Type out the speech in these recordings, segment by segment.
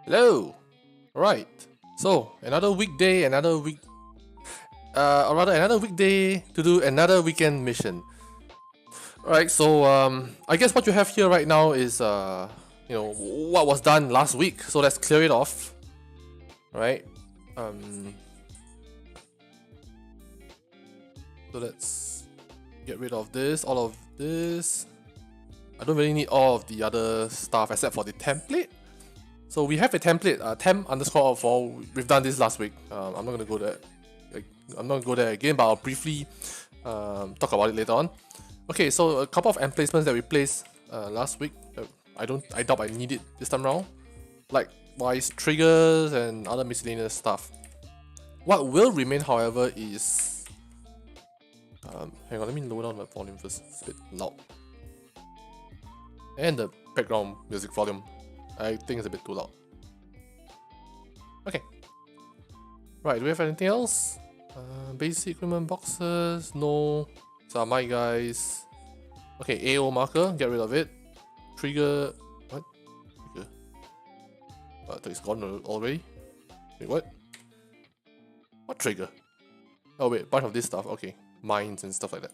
Hello! Alright, so another weekday, another weekday to do another weekend mission. Alright, so I guess what you have here right now is what was done last week, so let's clear it off. Alright. So let's get rid of this, all of this. I don't really need all of the other stuff except for the template. So we have a template, temp_for. We've done this last week. I'm not gonna go there. I'm not gonna go there again, but I'll briefly talk about it later on. Okay, so a couple of emplacements that we placed last week. I doubt I need it this time around. Likewise, triggers and other miscellaneous stuff. What will remain, however, is hang on, let me lower down my volume first. It's a bit loud. And the background music volume. I think it's a bit too loud. Okay. Right, do we have anything else? Basic equipment boxes, no. So my guys. Okay, AO marker, get rid of it. Trigger, what? Trigger. I thought it's gone already. Wait, what? What trigger? Oh wait, bunch of this stuff, okay. Mines and stuff like that.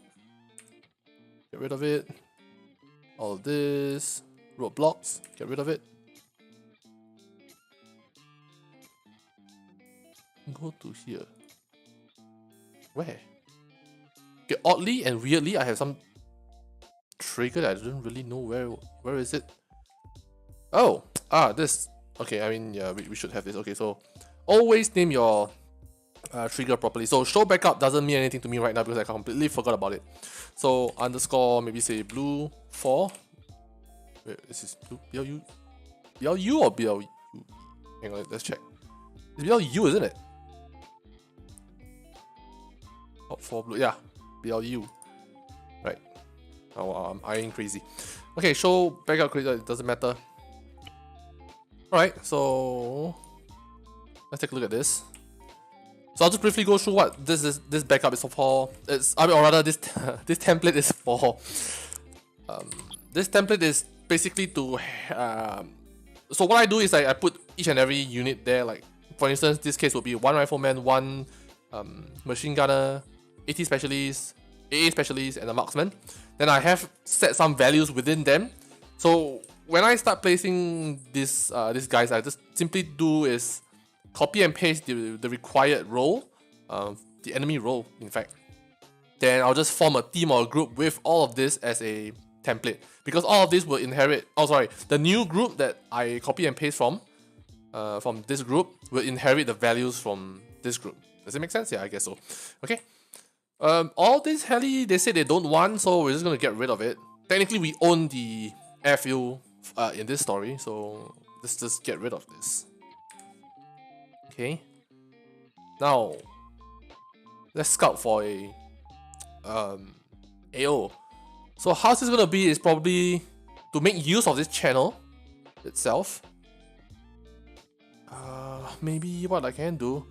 Get rid of it. All of this. Roadblocks, get rid of it. Go to here. Where? Okay, oddly and weirdly, I have some trigger that I don't really know where is it. Oh, this. Okay, I mean, yeah, we should have this. Okay, so always name your trigger properly. So show backup doesn't mean anything to me right now because I completely forgot about it. So underscore, maybe say blue 4. Wait, is this blue? BLU or BLU? Hang on, let's check. It's BLU, isn't it? Oh, 4 blue, yeah, BLU. Right. Oh, I'm eyeing crazy. Okay, show backup creator, it doesn't matter. Alright, so let's take a look at this. So I'll just briefly go through what this backup is for. This template is for. This template is basically to. So what I do is I put each and every unit there. Like for instance, this case would be one rifleman, one machine gunner, AT specialist, AA specialist, and a marksman. Then I have set some values within them. So when I start placing these guys, I just simply do is copy and paste the required role, the enemy role, in fact. Then I'll just form a team or a group with all of this as a template, because all of this will inherit. Oh, sorry, the new group that I copy and paste from this group will inherit the values from this group. Does it make sense? Yeah, I guess so. Okay. All this heli they say they don't want, so we're just gonna get rid of it. Technically, we own the airfield in this story, so let's just get rid of this. Okay. Now, let's scout for a AO. So how this is gonna be is probably to make use of this channel itself. Maybe what I can do.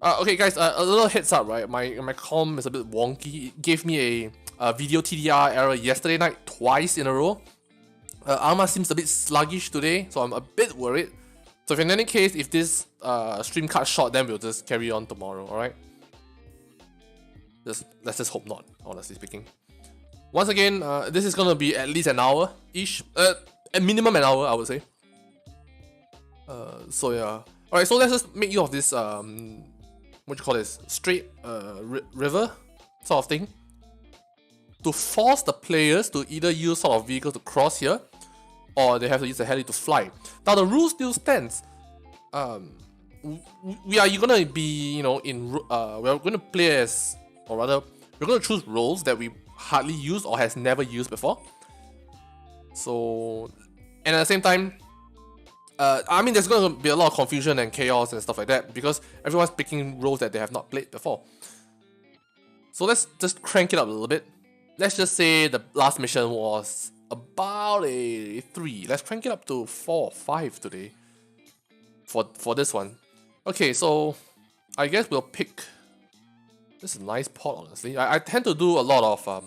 Okay, guys. A little heads up, right? My comm is a bit wonky. It gave me a video TDR error yesterday night twice in a row. ARMA seems a bit sluggish today, so I'm a bit worried. So if in any case, if this stream cuts short, then we'll just carry on tomorrow, alright? Let's just hope not, honestly speaking. Once again, this is gonna be at least an hour-ish. At minimum an hour, I would say. So yeah. Alright, so let's just make use of this, what you call this? Straight river sort of thing. To force the players to either use sort of vehicle to cross here, or they have to use the heli to fly. Now the rule still stands. We are gonna be, we're gonna play as, or rather, we're gonna choose roles that we hardly use or has never used before. So, and at the same time, I mean, there's gonna be a lot of confusion and chaos and stuff like that because everyone's picking roles that they have not played before. So let's just crank it up a little bit. Let's just say the last mission was about a 3. Let's crank it up to 4 or 5 today for this one. Okay, so I guess we'll pick. This is a nice pot, honestly. I tend to do a lot of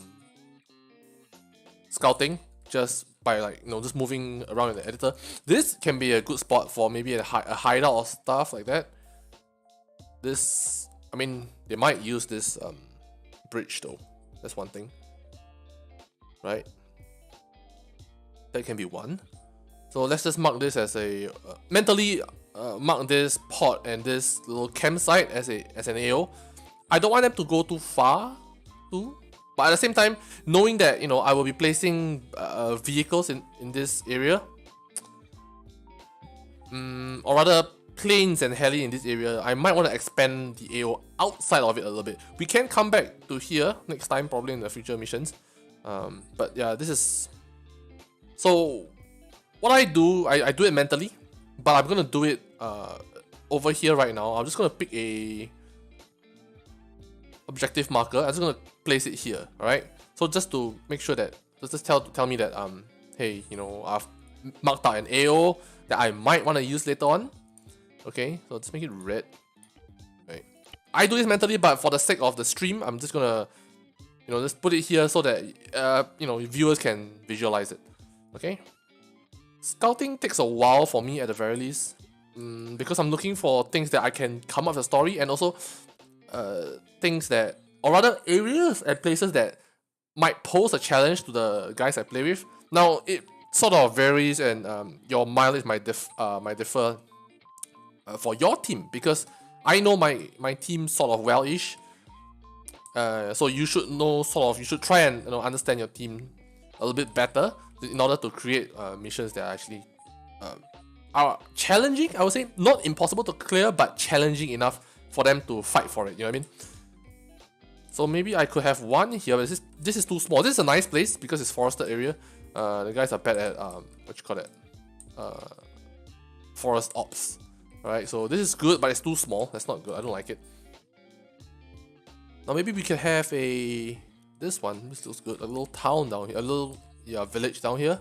scouting just by like just moving around in the editor. This can be a good spot for maybe a hideout or stuff like that. This, I mean, they might use this bridge though. That's one thing, right? That can be one. So let's just mark this as a mentally mark this pod and this little campsite as an AO. I don't want them to go too far too, but at the same time, knowing that I will be placing vehicles in this area, or rather planes and heli in this area, I might want to expand the AO outside of it a little bit. We can come back to here next time, probably in the future missions. But yeah, this is so. What I do it mentally, but I'm gonna do it over here right now. I'm just gonna pick a objective marker. I'm just gonna place it here. All right. So just to make sure that just tell me that hey, I've marked out an AO that I might want to use later on. Okay. So let's make it red. Right. I do this mentally, but for the sake of the stream, I'm just gonna just put it here so that viewers can visualize it. Okay. Scouting takes a while for me at the very least, because I'm looking for things that I can come up with a story, and also things that, or rather areas and places that might pose a challenge to the guys I play with. Now it sort of varies, and your mileage might differ for your team, because I know my team sort of well-ish. So you should know you should try and understand your team a little bit better in order to create missions that actually are challenging. I would say not impossible to clear, but challenging enough for them to fight for it. You know what I mean? So maybe I could have one here, but this is too small. This is a nice place because it's forested area. The guys are bad at what you call it, forest ops. Alright, so this is good, but it's too small. That's not good. I don't like it. Now maybe we can have this one. This looks good. A little town down here. A little village down here.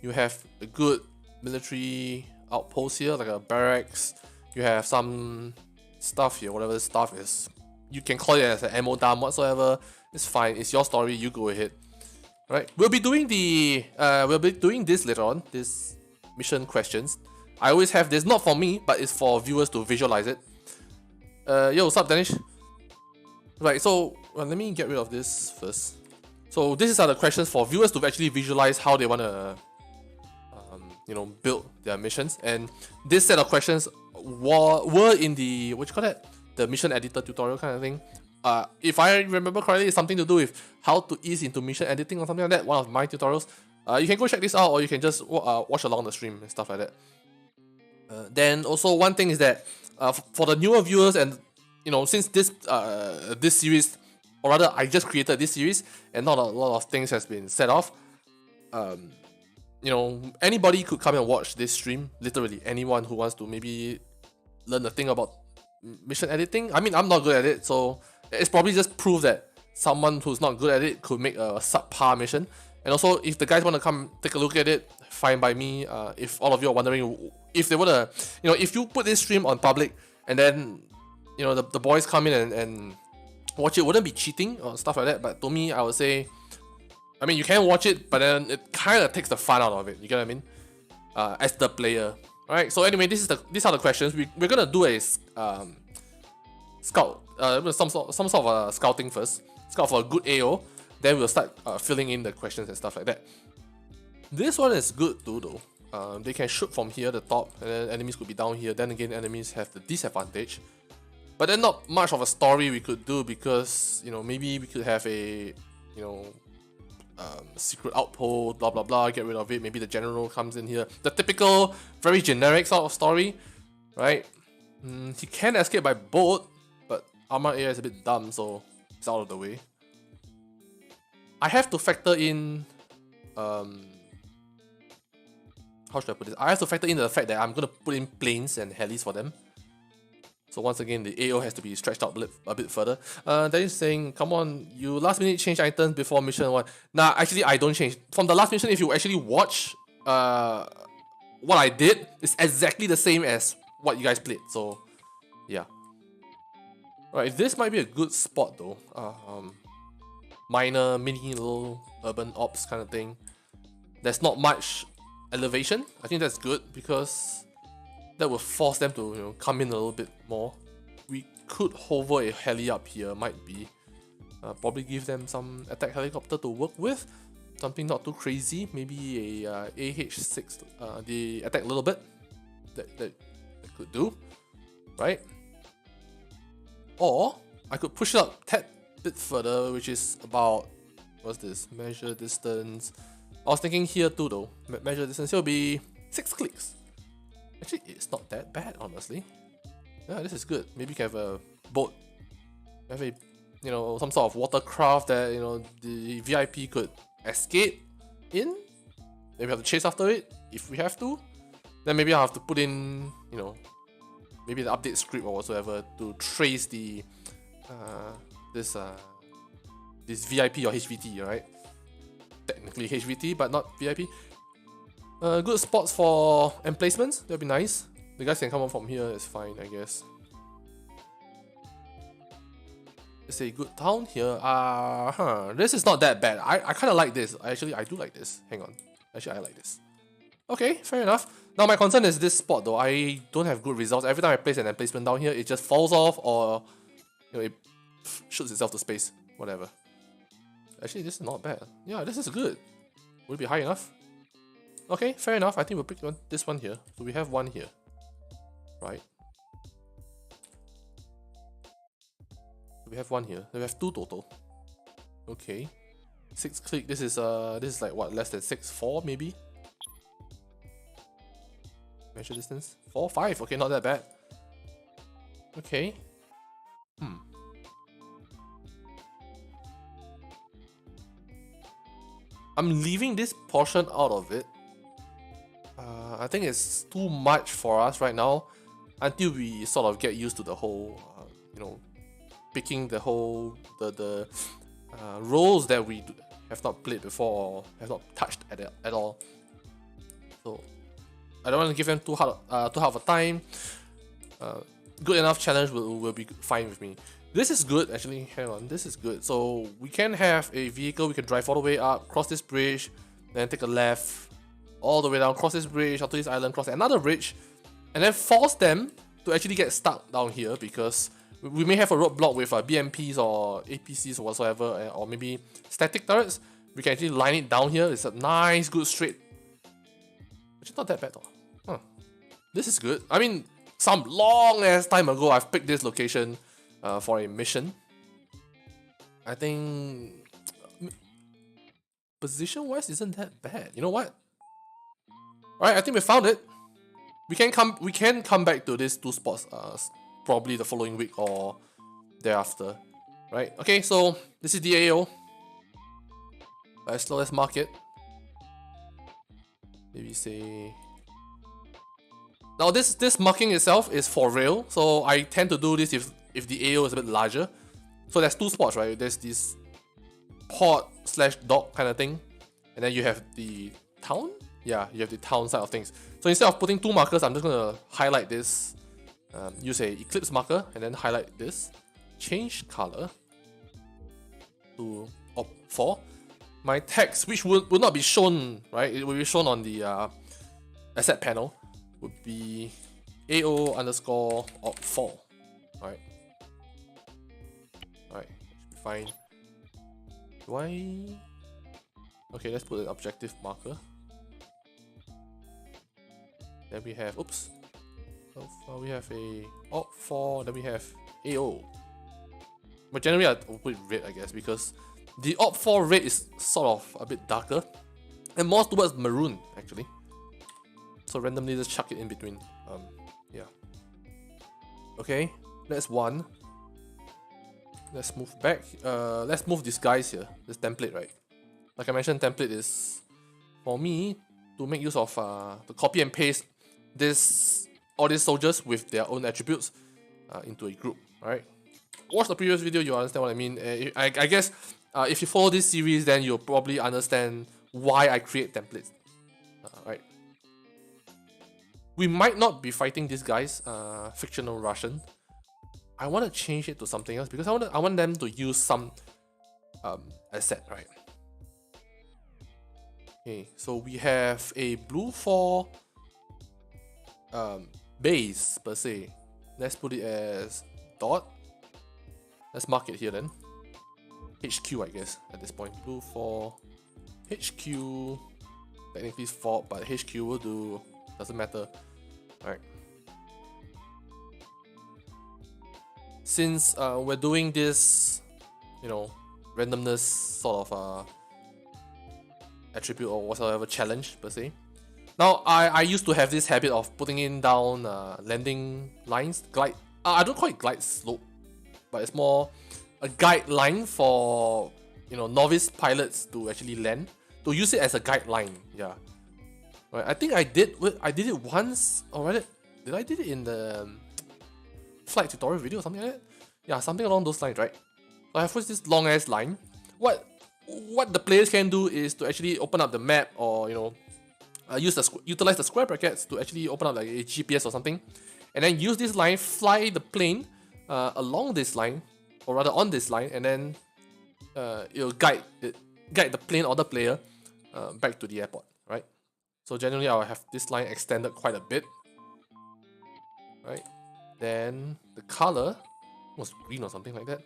You have a good military outpost here, like a barracks. You have some stuff here, whatever this stuff is. You can call it as an ammo dump whatsoever. It's fine. It's your story. You go ahead. Alright, we'll be doing this later on. This mission questions. I always have this, not for me, but it's for viewers to visualize it. Yo, what's up, Danish? Right, so let me get rid of this first. So these are the questions for viewers to actually visualize how they want to, build their missions. And this set of questions were in the the mission editor tutorial kind of thing. If I remember correctly, it's something to do with how to ease into mission editing or something like that. One of my tutorials. You can go check this out, or you can just watch along the stream and stuff like that. Then also one thing is that for the newer viewers, and since this series, or rather I just created this series and not a lot of things has been set off, anybody could come and watch this stream. Literally anyone who wants to maybe learn a thing about mission editing. I mean, I'm not good at it, so it's probably just proof that someone who's not good at it could make a subpar mission. And also, if the guys want to come take a look at it, fine by me. If all of you are wondering if they want to, if you put this stream on public and then, the boys come in and watch it, wouldn't be cheating or stuff like that. But to me, I would say, I mean, you can watch it, but then it kind of takes the fun out of it. You get what I mean? As the player. Alright, so anyway, these are the questions. We're gonna do a scout, some sort of scouting first. Scout for a good AO. Then we'll start filling in the questions and stuff like that. This one is good too though. They can shoot from here, the top, and then enemies could be down here. Then again, enemies have the disadvantage. But then not much of a story we could do, because maybe we could have a secret outpost, blah blah blah, get rid of it. Maybe the general comes in here. The typical, very generic sort of story, right? He can escape by boat, but ARMA3 is a bit dumb, so it's out of the way. I have to factor in, how should I put this? I have to factor in the fact that I'm gonna put in planes and helis for them. So once again, the AO has to be stretched out a bit further. Then he's saying, come on, you last minute change items before mission 1. Nah, actually I don't change. From the last mission, if you actually watch what I did, it's exactly the same as what you guys played. So yeah. Alright, this might be a good spot though. Minor, mini little urban ops kind of thing. there's not much elevation. I think that's good because that will force them to come in a little bit more. We could hover a heli up here, might be. Probably give them some attack helicopter to work with. Something not too crazy, maybe a AH6, they attack a little bit. That could do, right? Or I could push it up a tad bit further, which is about, what's this? Measure distance. I was thinking here too though. Measure distance here will be 6 clicks. Actually, it's not that bad, honestly. Yeah, this is good. Maybe you can have a boat, have a some sort of watercraft that the VIP could escape in. Maybe have to chase after it if we have to. Then maybe I'll have to put in maybe the update script or whatsoever to trace the this VIP or HVT, right? Technically HVT, but not VIP. Good spots for emplacements. That'd be nice. The guys can come up from here. It's fine, I guess. It's a good town here. This is not that bad. I kind of like this. Actually, I do like this. Hang on. Actually, I like this. Okay, fair enough. Now my concern is this spot though. I don't have good results. Every time I place an emplacement down here, it just falls off or it shoots itself to space. Whatever. Actually, this is not bad. Yeah, this is good. Would it be high enough? Okay, fair enough. I think we'll pick this one here. So we have one here. Right. We have one here. We have 2 total. Okay. 6 click. This is like what, less than 6'4" maybe? Measure distance. 4, 5. Okay, not that bad. Okay. I'm leaving this portion out of it. I think it's too much for us right now until we sort of get used to the whole, picking the whole the roles that we have not played before or have not touched at all. So I don't want to give them too hard of a time. Good enough challenge will be fine with me. This is good actually. Hang on, this is good. So we can have a vehicle. We can drive all the way up, cross this bridge, then take a left, all the way down, cross this bridge, onto this island, cross another bridge, and then force them to actually get stuck down here because we may have a roadblock with BMPs or APCs or whatsoever, or maybe static turrets. We can actually line it down here. It's a nice, good straight. Actually, not that bad though. This is good. I mean, some long ass time ago, I've picked this location for a mission. I think position-wise isn't that bad. You know what? Alright, I think we found it. We can come back to these 2 spots probably the following week or thereafter. Right? Okay, so this is the AO. Let's mark it. Maybe say. Now this marking itself is for rail, so I tend to do this if the AO is a bit larger. So there's 2 spots, right? There's this port/dock kind of thing, and then you have the town. Yeah, you have the town side of things. So instead of putting 2 markers, I'm just gonna highlight this. Use a eclipse marker and then highlight this. Change color to op4. My text, which will not be shown, right? It will be shown on the asset panel. Would be AO_op4. Alright. Alright, should be fine. Do I? Okay, let's put an objective marker. Then we have, oops. So far we have a op4, then we have AO. But generally I'll put it red, I guess, because the op4 red is sort of a bit darker and more towards maroon actually. So randomly just chuck it in between. Yeah. Okay, that's one. Let's move back. Let's move these guys here. This template, right? Like I mentioned, template is for me to make use of to copy and paste all these soldiers with their own attributes into a group. Alright. Watch the previous video, you understand what I mean. I guess if you follow this series, then you'll probably understand why I create templates. Right. We might not be fighting these guys, fictional Russian. I want to change it to something else because I want them to use some asset, right? Okay, so we have a blue 4 base per se. Let's put it as dot. Let's mark it here then. HQ, I guess, at this point. Blue 4 HQ. Technically it's 4, but HQ will do. Doesn't matter. Alright. Since we're doing this, you know, randomness sort of attribute or whatsoever challenge per se. Now, I used to have this habit of putting in down landing lines, glide. I don't call it glide slope, but it's more a guideline for, you know, novice pilots to actually land, to use it as a guideline. Yeah, right. I think I did it once, or rather, did I did it in the flight tutorial video or something like that? Yeah, something along those lines, right? So I have put this long ass line. What the players can do is to actually open up the map, or you know, utilize the square brackets to actually open up like a GPS or something, and then use this line, fly the plane along this line, or rather on this line, and then it'll guide the plane or the player back to the airport, right? So generally, I'll have this line extended quite a bit, right? Then the color was green or something like that.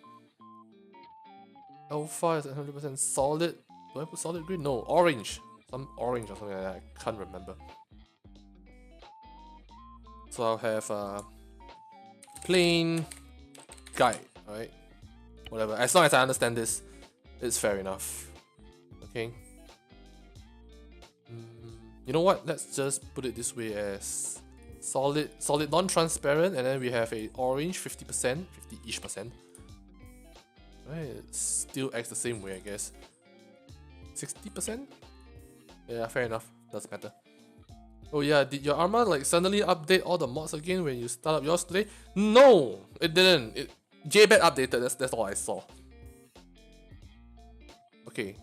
Alpha is 100% solid. Do I put solid green? No, orange. Some orange or something like that. I can't remember. So I'll have plain guide, right? Whatever. As long as I understand this, it's fair enough. Okay. You know what? Let's just put it this way as solid non-transparent, and then we have a orange 50%, 50-ish percent. Right, it still acts the same way, I guess. 60%? Yeah, fair enough. Doesn't matter. Oh yeah, did your ARMA like suddenly update all the mods again when you start up yours today? No, it didn't. JBet updated. That's all I saw. Okay,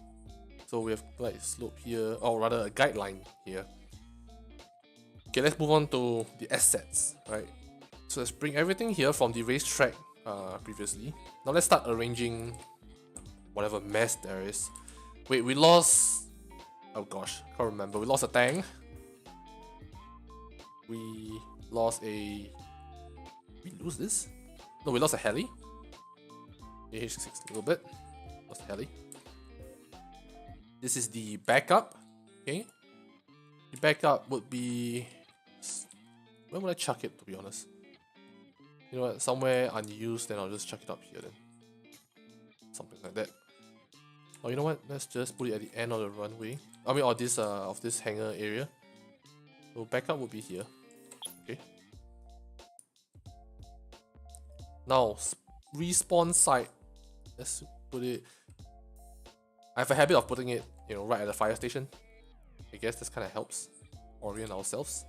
so we have like slope here, or rather a guideline here. Okay, let's move on to the assets, right? So let's bring everything here from the racetrack previously. Now let's start arranging whatever mess there is. Wait, we lost... Oh gosh, can't remember. We lost a tank. We lost a... Did we lose this? No, we lost a heli. AH6 a little bit. Lost a heli. This is the backup. Okay. The backup would be... Where would I chuck it, to be honest? You know what, somewhere unused, then I'll just chuck it up here then. Something like that. Or you know what, let's just put it at the end of the runway. I mean, or this of this hangar area. So backup would be here. Okay. Now, respawn site. Let's put it... I have a habit of putting it, you know, right at the fire station. I guess this kind of helps orient ourselves.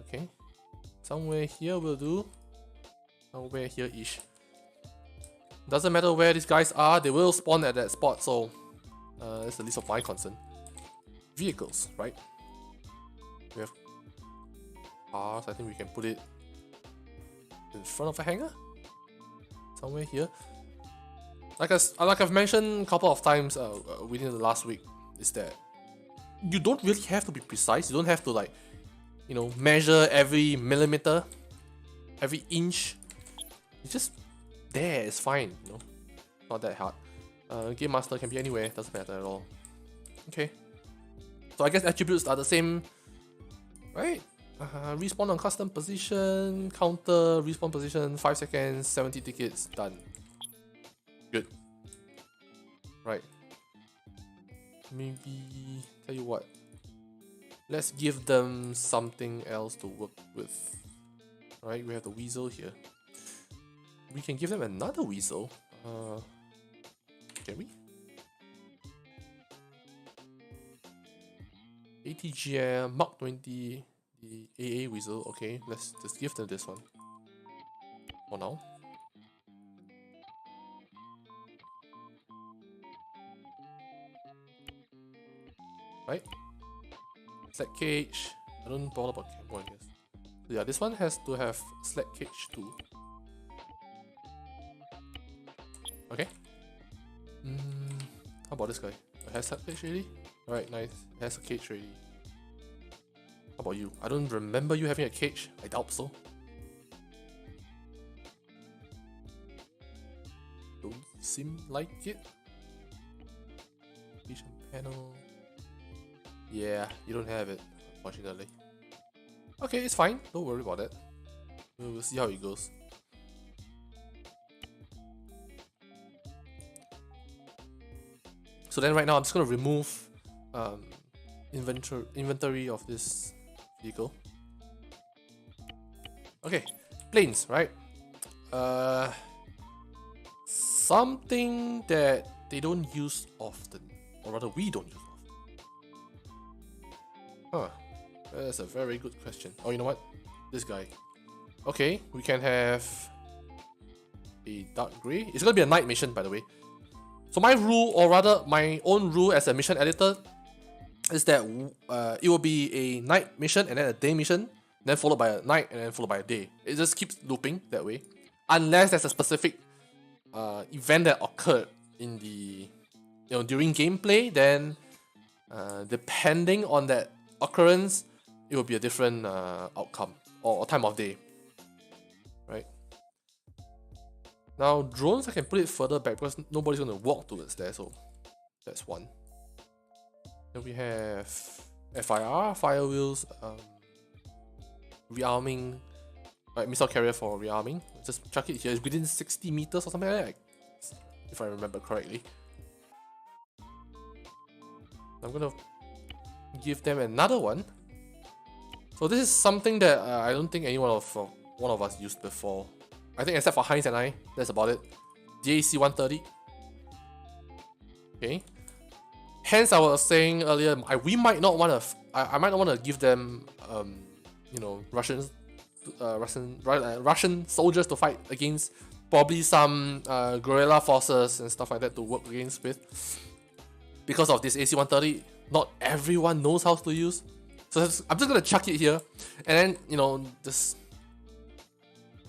Okay. Somewhere here will do. Somewhere here-ish. Doesn't matter where these guys are, they will spawn at that spot, so that's the least of my concern. Vehicles, right? We have cars. I think we can put it in front of a hangar? Somewhere here. Like I've mentioned a couple of times within the last week, is that you don't really have to be precise. You don't have to, like, you know, measure every millimeter, every inch. It's just there, it's fine, you know, not that hard. Game master can be anywhere, doesn't matter at all. Okay, so I guess attributes are the same, right? Respawn on custom position, counter, respawn position, 5 seconds, 70 tickets, done. Good. Right. Maybe, tell you what, let's give them something else to work with. Alright, we have the weasel here. We can give them another weasel. Can we? ATGM Mark 20, the AA weasel. Okay, let's just give them this one for now. Right? Slack cage. I don't bother about camo, I guess. So yeah, this one has to have slack cage too. Okay. How about this guy? It has slack cage already? Alright, nice. It has a cage already. How about you? I don't remember you having a cage. I doubt so. Don't seem like it. Vision panel. Yeah, you don't have it, unfortunately. Okay, it's fine. Don't worry about it. We'll see how it goes. So then right now I'm just gonna remove inventory of this vehicle. Okay, planes, right? Something that they don't use often, or rather we don't use often. Huh, that's a very good question. Oh, you know what? This guy. Okay, we can have a dark gray. It's gonna be a night mission, by the way. So my rule, or rather my own rule as a mission editor, is that it will be a night mission and then a day mission, then followed by a night and then followed by a day. It just keeps looping that way, unless there's a specific event that occurred in the during gameplay. Then depending on that occurrence, it will be a different outcome or time of day. Right. Now drones, I can put it further back because nobody's gonna walk towards there, so that's one. Then we have FIR, fire wheels, rearming, right, missile carrier for rearming. Just chuck it here. It's within 60 meters or something like that, if I remember correctly. I'm gonna give them another one. So this is something that I don't think one of us used before. I think except for Heinz and I, that's about it. The AC-130. Okay. Hence, I was saying earlier, we might not want to. I might not want to give them, Russian soldiers to fight against. Probably some guerrilla forces and stuff like that to work against with. Because of this AC-130, not everyone knows how to use. So I'm just gonna chuck it here, and then just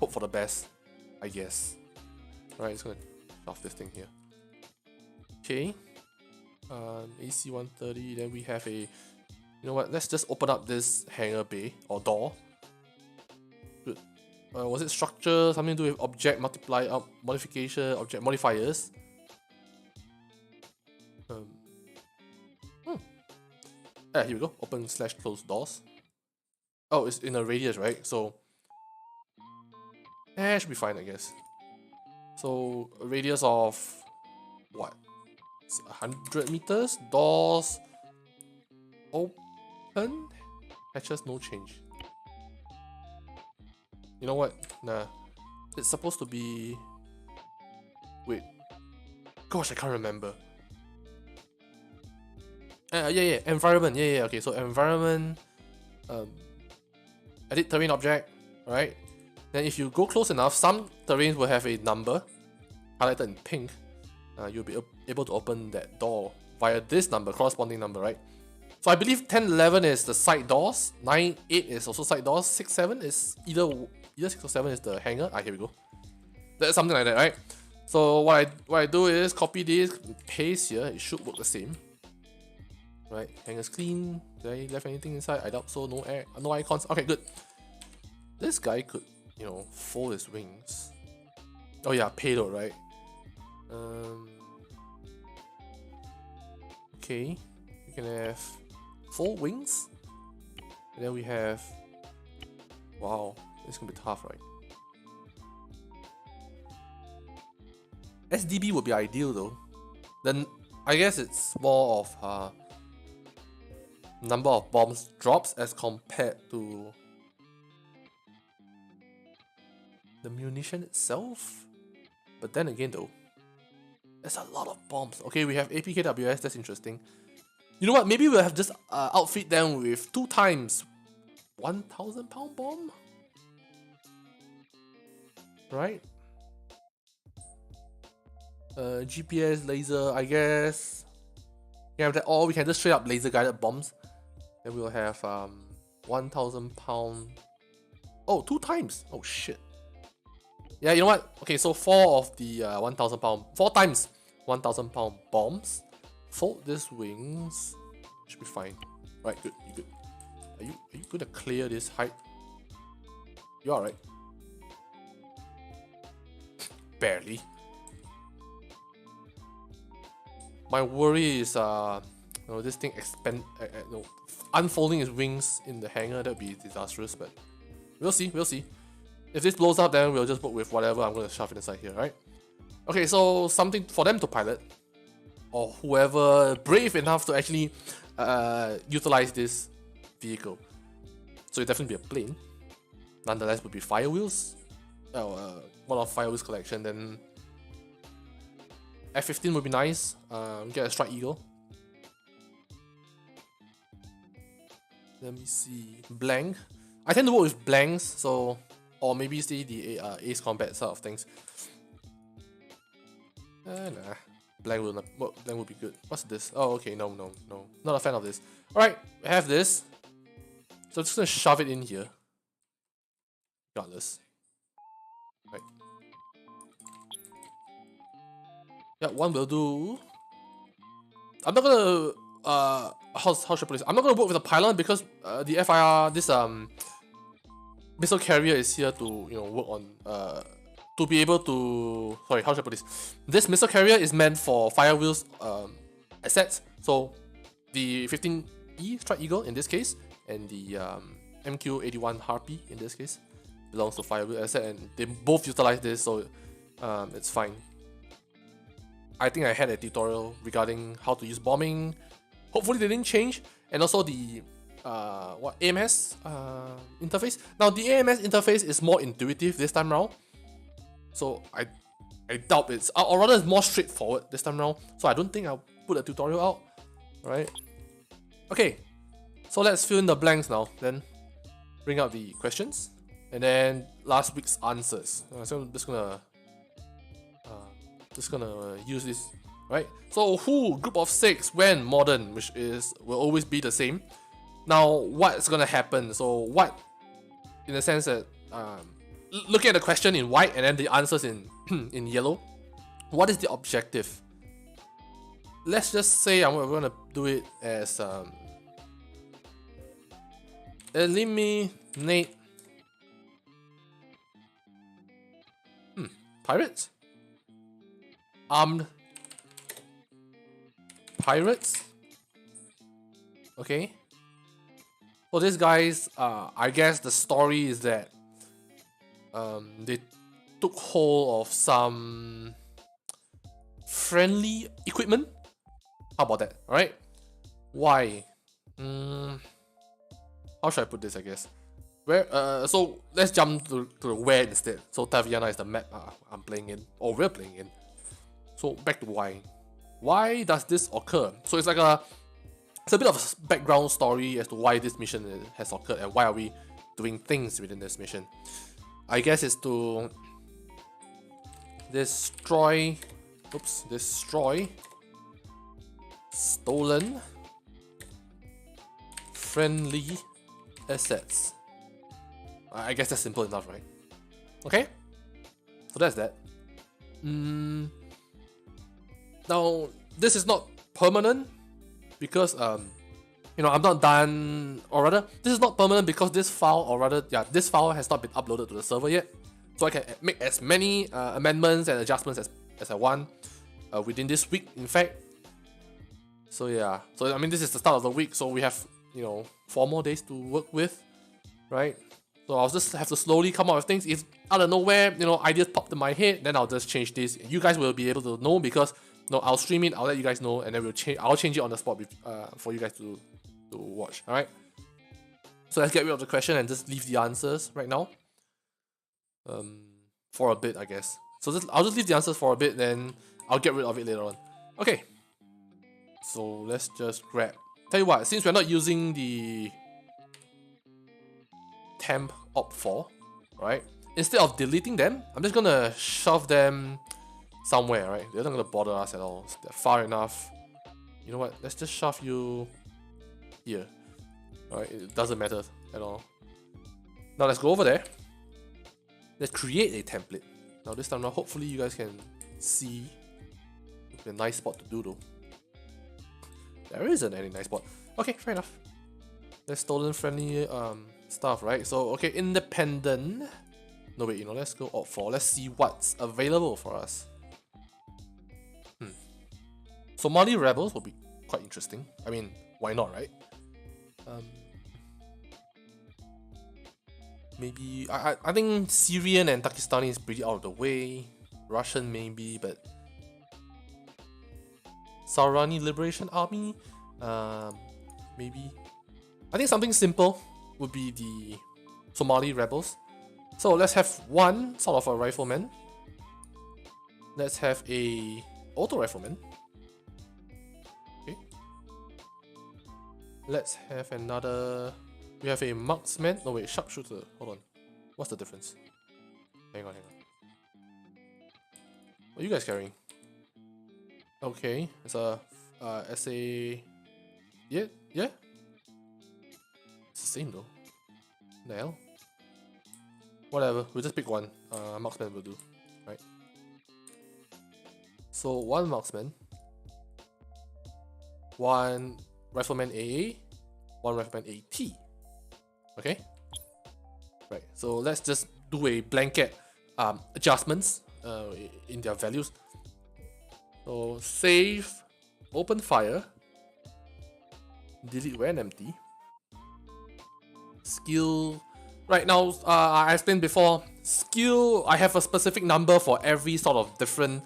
hope for the best, I guess. Alright, just gonna off this thing here. Okay. AC-130, then we have a, you know what, let's just open up this hangar bay or door. Good. Was it structure, something to do with object modification, object modifiers? Here we go, open/close doors. Oh, it's in a radius, right? So it should be fine, I guess. So a radius of what? 100 meters. Doors open. Hatches no change. You know what? Nah. It's supposed to be. Wait. Gosh, I can't remember. Yeah. Environment. Yeah. Okay, so environment. Edit terrain object. Right. Then if you go close enough, some terrains will have a number highlighted in pink. You'll be able to open that door via this number, corresponding number, right? So I believe 10, 11 is the side doors, 9, 8 is also side doors, 6, 7 is either 6 or 7 is the hangar. Here we go. That's something like that, right? So what I do is copy this, paste here. It should work the same, right? Hangar's clean. Did I left anything inside? I doubt so. No icons. Okay, good. This guy could, fold his wings. Oh yeah, payload, right? Okay, we can have 4 wings, and then we have. Wow, this is gonna be tough, right? SDB would be ideal though. Then I guess it's more of number of bombs drops as compared to the munition itself. But then again though, there's a lot of bombs. Okay, we have APKWS, that's interesting. You know what, maybe we'll have just outfit them with 2 times 1,000 pound bomb? Right? GPS, laser, I guess. Yeah, that, or we can just straight up laser guided bombs. Then we'll have 1,000 pound. Oh, 2 times. Oh shit. Yeah, you know what? Okay, so 4 of the 1,000 pound, 4 times 1,000 pound bombs. Fold these wings. Should be fine. Right, good, you good. Are you gonna clear this height? You alright? Barely. My worry is this thing unfolding its wings in the hangar. That'd be disastrous, but we'll see, we'll see. If this blows up, then we'll just work with whatever I'm gonna shove inside here, right? Okay, so something for them to pilot, or whoever brave enough to actually utilize this vehicle. So it'd definitely be a plane. Nonetheless, would be fire wheels. One of fire wheels collection. Then F-15 would be nice. Get a Strike Eagle. Let me see. Blank. I tend to work with blanks, so or maybe say the Ace Combat sort of things. Nah. Blank would be good. What's this? Oh, okay. No. Not a fan of this. Alright, I have this. So I'm just gonna shove it in here. Regardless. Right. Yeah, one will do. I'm not gonna how should I put this? I'm not gonna work with a pylon because the FIR, this missile carrier is here to work on to be able to, sorry, how should I put this? This missile carrier is meant for fire wheels assets. So the 15E Strike Eagle in this case, and the MQ-81 Harpy in this case belongs to fire wheel asset, and they both utilize this, so it's fine. I think I had a tutorial regarding how to use bombing. Hopefully they didn't change, and also the AMS interface. Now the AMS interface is more intuitive this time around. So I doubt it's, or rather it's more straightforward this time around. So I don't think I'll put a tutorial out, right? Okay, so let's fill in the blanks now. Then bring out the questions, and then last week's answers. So I'm just gonna use this, right? So who, group of 6, when, modern, which will always be the same. Now what's gonna happen? So what, in the sense that looking at the question in white and then the answers in in yellow, what is the objective? Let's just say we're gonna do it as eliminate pirates, armed pirates. Okay. So these guys, I guess the story is that they took hold of some friendly equipment. How about that? Alright. Why? How should I put this, I guess? Where so let's jump to the where instead. So Taviana is the map I'm playing in, or we're playing in. So back to why. Why does this occur? So it's a bit of a background story as to why this mission has occurred and why are we doing things within this mission. I guess it's to destroy stolen friendly assets. I guess that's simple enough, right? Okay, so that's that. Now this is not permanent because I'm not done, or rather this is not permanent because this file, or rather this file has not been uploaded to the server yet, so I can make as many amendments and adjustments as I want within this week, in fact. So yeah, so I mean this is the start of the week, so we have 4 more days to work with, right? So I'll just have to slowly come up with things. If out of nowhere ideas popped in my head, then I'll just change this. You guys will be able to know because I'll stream it, I'll let you guys know, and then I'll change it on the spot for you guys to watch. Alright, so let's get rid of the question and just leave the answers right now for a bit, I guess. So I'll just leave the answers for a bit, then I'll get rid of it later on. Okay, so let's just grab, tell you what, since we're not using the temp op4, right, instead of deleting them, I'm just gonna shove them somewhere, right? They're not gonna bother us at all. They're far enough. You know what? Let's just shove you here. Alright, it doesn't matter at all. Now let's go over there. Let's create a template. Now this time, hopefully you guys can see. It's a nice spot to do though. There isn't any nice spot. Okay, fair enough. There's stolen friendly stuff, right? So okay, independent. No wait, let's go opt for. Let's see what's available for us. Somali rebels will be quite interesting. I mean, why not, right? Maybe I think Syrian and Pakistani is pretty out of the way. Russian maybe, but Saurani Liberation Army, maybe. I think something simple would be the Somali rebels. So let's have one sort of a rifleman. Let's have a auto rifleman. Okay. Let's have another. We have a marksman. No wait, sharpshooter. Hold on. What's the difference? Hang on. What are you guys carrying? Okay, it's a SA. Yeah. It's the same though. The hell? Whatever, we'll just pick one. Marksman will do, right? So one marksman, one rifleman AA, one rifleman AT. Okay. Right. So let's just do a blanket adjustments in their values. So save, open fire, delete when empty. Skill. Right now, I explained before. Skill. I have a specific number for every sort of different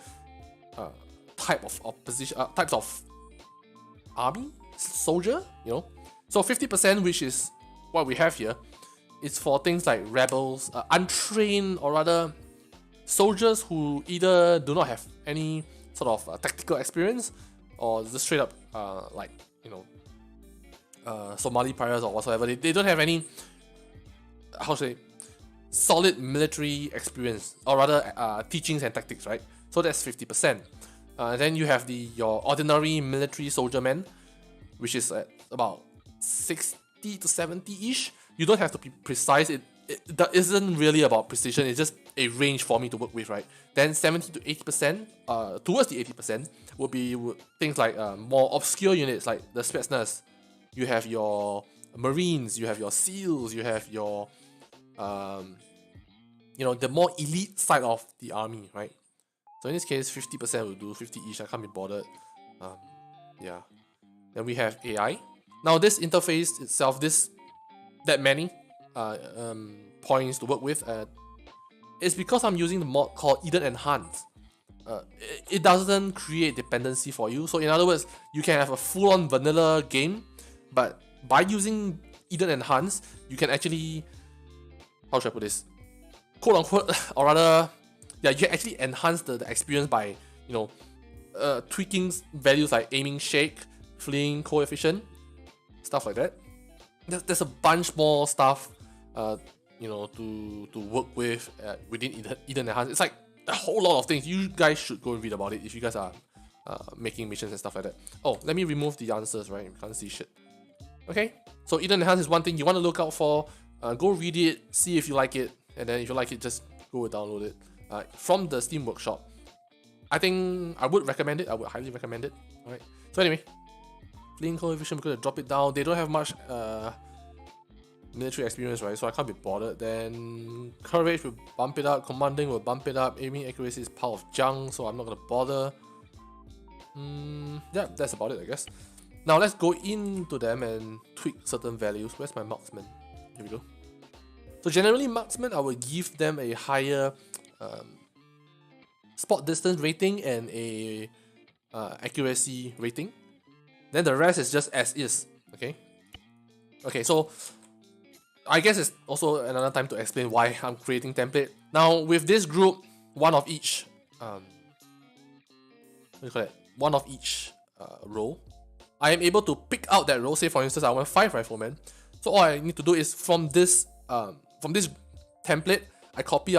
type of opposition, types of army soldier. So 50%, which is what we have here, is for things like rebels, untrained or rather soldiers who either do not have any sort of tactical experience or just straight up Somali pirates or whatsoever. They don't have any, how should I say, solid military experience or rather teachings and tactics, right? So that's 50%. Then you have your ordinary military soldierman, which is at about 60 to 70-ish. You don't have to be precise. That isn't really about precision. It's just a range for me to work with, right? Then 70 to 80%, towards the 80%, would be things like more obscure units like the Spetsnaz. You have your Marines, you have your SEALs, you have your, the more elite side of the army, right? So in this case, 50% will do, 50-ish, I can't be bothered. Yeah. Then we have AI. Now this interface itself, that many points to work with, it's because I'm using the mod called Eden Enhance. It doesn't create dependency for you. So in other words, you can have a full-on vanilla game, but by using Eden Enhance, you can actually, how should I put this, quote unquote, or rather, yeah, you can actually enhance the experience by, tweaking values like aiming shake, fleeing coefficient, stuff like that. There's a bunch more stuff, to work with within Eden Enhance. It's like a whole lot of things. You guys should go and read about it if you guys are making missions and stuff like that. Oh, let me remove the answers, right? You can't see shit. Okay, so Eden Enhance is one thing you want to look out for. Go read it, see if you like it, and then if you like it, just go and download it from the Steam Workshop. I think I would recommend it. I would highly recommend it. Alright. So anyway, fleeing coefficient, we're gonna drop it down. They don't have much military experience, right? So I can't be bothered. Then courage will bump it up, commanding will bump it up, aiming accuracy is pile of junk, so I'm not gonna bother. Yeah, that's about it, I guess. Now let's go into them and tweak certain values. Where's my marksman? Here we go. So generally, marksman, I will give them a higher spot distance rating and a accuracy rating. Then the rest is just as is. Okay, so I guess it's also another time to explain why I'm creating template. Now with this group, one of each one of each role, I am able to pick out that role. Say for instance, I want 5 riflemen. So all I need to do is from this template, I copy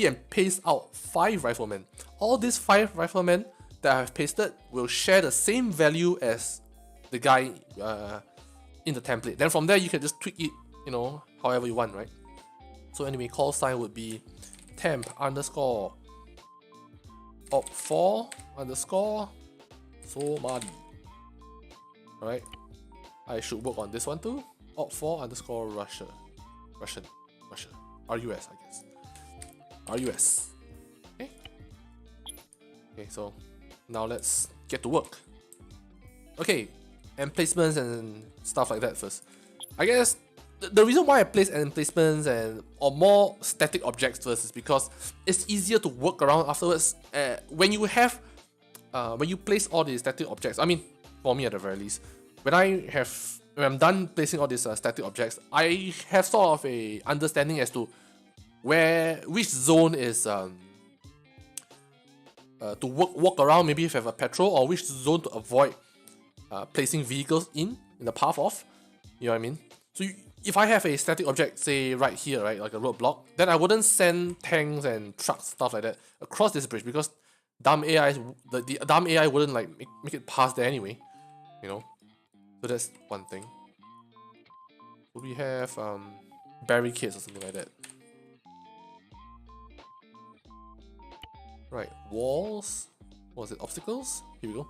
and paste out 5 riflemen. All these 5 riflemen that I have pasted will share the same value as the guy in the template. Then from there, you can just tweak it, however you want, right? So anyway, call sign would be temp underscore op4 underscore Somali. Alright, I should work on this one too. Op4 underscore Russia. Russia. RUS, I guess. RUS. Okay. Okay, so now let's get to work. Okay, emplacements and stuff like that first. I guess the reason why I place emplacements or more static objects first is because it's easier to work around afterwards. When you place all these static objects, I mean, for me at the very least, when I'm done placing all these static objects, I have sort of a understanding as to which zone is to walk around, maybe if you have a patrol, or which zone to avoid placing vehicles in the path of. You know what I mean? So if I have a static object, say right here, right, like a roadblock, then I wouldn't send tanks and trucks, stuff like that, across this bridge because dumb AI, the dumb AI wouldn't like make it past there anyway, you know. So that's one thing. So we have barricades or something like that. Right, walls. What was it? Obstacles? Here we go.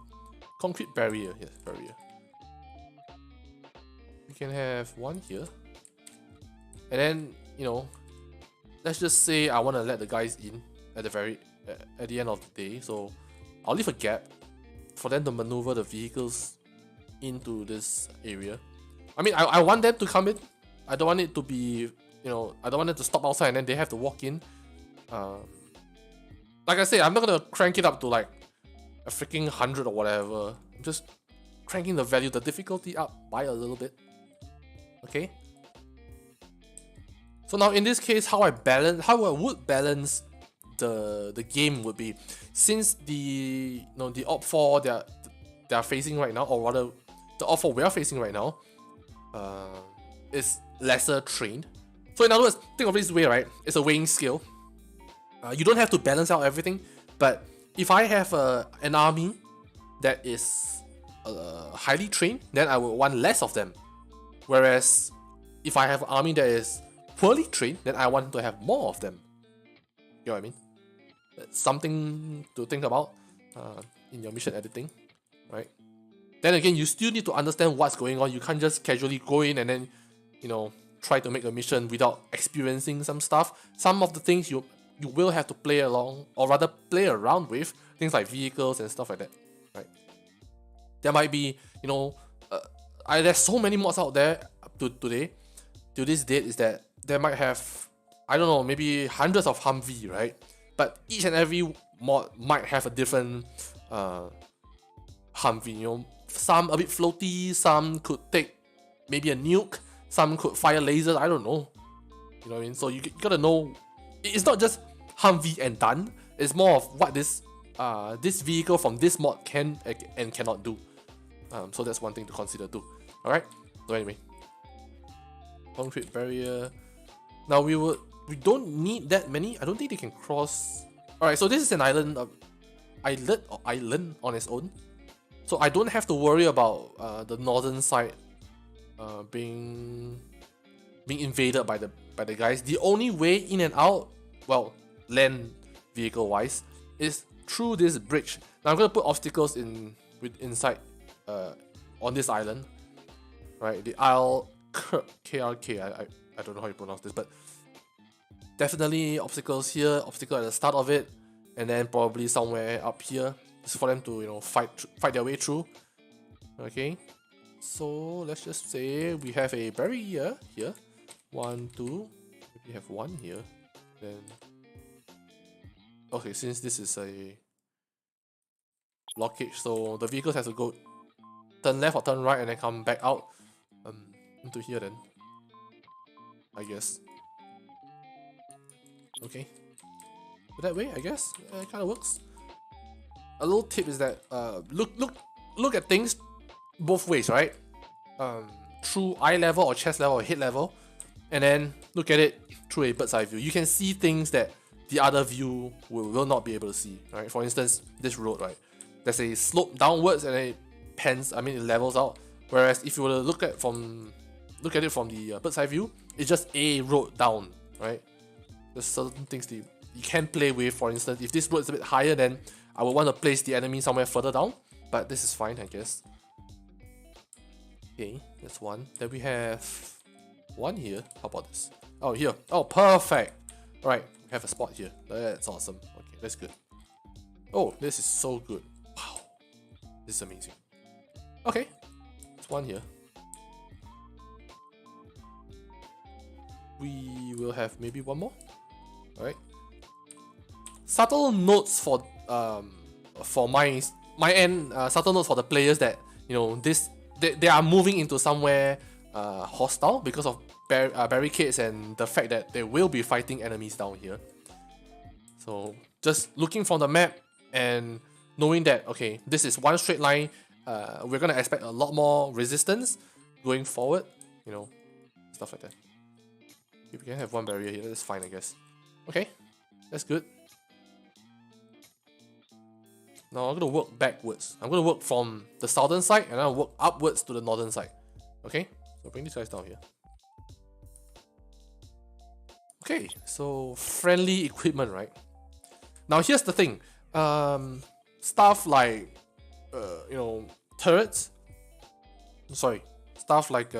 Concrete barrier. Yes, barrier. We can have one here. And then, you know, let's just say I want to let the guys in at the end of the day. So I'll leave a gap for them to maneuver the vehicles into this area. I mean, I want them to come in. I don't want it to be, you know, I don't want them to stop outside and then they have to walk in. Like I said, I'm not gonna crank it up to like a freaking 100 or whatever. I'm just cranking the difficulty up by a little bit. Okay. So now in this case, how I would balance the game would be, since the Op4 they're facing right now, or rather the Op4 we are facing right now, is lesser trained. So in other words, think of it this way, right? It's a weighing scale. You don't have to balance out everything, but if I have an army that is highly trained, then I would want less of them. Whereas if I have an army that is poorly trained, then I want to have more of them. You know what I mean? That's something to think about in your mission editing, right? Then again, you still need to understand what's going on. You can't just casually go in and then, you know, try to make a mission without experiencing some stuff. Some of the things you will have to play along, or rather play around with, things like vehicles and stuff like that, right? There might be, you know, there's so many mods out there to this date, is that they might have, I don't know, maybe hundreds of Humvee, right? But each and every mod might have a different Humvee, you know. Some a bit floaty, some could take maybe a nuke, some could fire lasers, I don't know. You know what I mean? So you gotta know, it's not just Humvee and done, it's more of what this vehicle from this mod can and cannot do. So that's one thing to consider too. Alright? So anyway. Concrete barrier. Now we don't need that many. I don't think they can cross. Alright, so this is an island on its own. So I don't have to worry about the northern side being invaded by the guys. The only way in and out, well, land vehicle wise, is through this bridge. Now I'm gonna put obstacles inside on this island, right? The Isle KRK. I don't know how you pronounce this, but definitely obstacles here, obstacle at the start of it, and then probably somewhere up here, just for them to, you know, fight their way through. Okay, so let's just say we have a barrier here. 1, 2. We have one here. Then okay, since this is a blockage, so the vehicles have to go turn left or turn right and then come back out into here then, I guess. Okay, so that way I guess it kind of works. A little tip is that look at things both ways, right? Through eye level or chest level or head level, and then look at it through a bird's eye view. You can see things that the other view will not be able to see, right? For instance, this road, right? There's a slope downwards and then it levels out. Whereas if you were to look at it from the bird's eye view, it's just a road down, right? There's certain things that you can play with. For instance, if this road is a bit higher, then I would want to place the enemy somewhere further down, but this is fine, I guess. Okay, that's one. Then we have one here. How about this? Oh, here. Oh, perfect. All right, we have a spot here. That's awesome. Okay, that's good. Oh, this is so good. Wow, this is amazing. Okay, there's one here. We will have maybe one more. All right. Subtle notes for my end. Subtle notes for the players that they are moving into somewhere hostile because of barricades and the fact that they will be fighting enemies down here. So just looking from the map and knowing that, okay, this is one straight line, we're gonna expect a lot more resistance going forward, stuff like that. If we can have one barrier here, that's fine, I guess. Okay, that's good. Now I'm gonna work backwards. I'm gonna work from the southern side and I'll work upwards to the northern side. Okay, so bring these guys down here. Okay, so friendly equipment, right? Now here's the thing. Stuff like turrets. Sorry, stuff like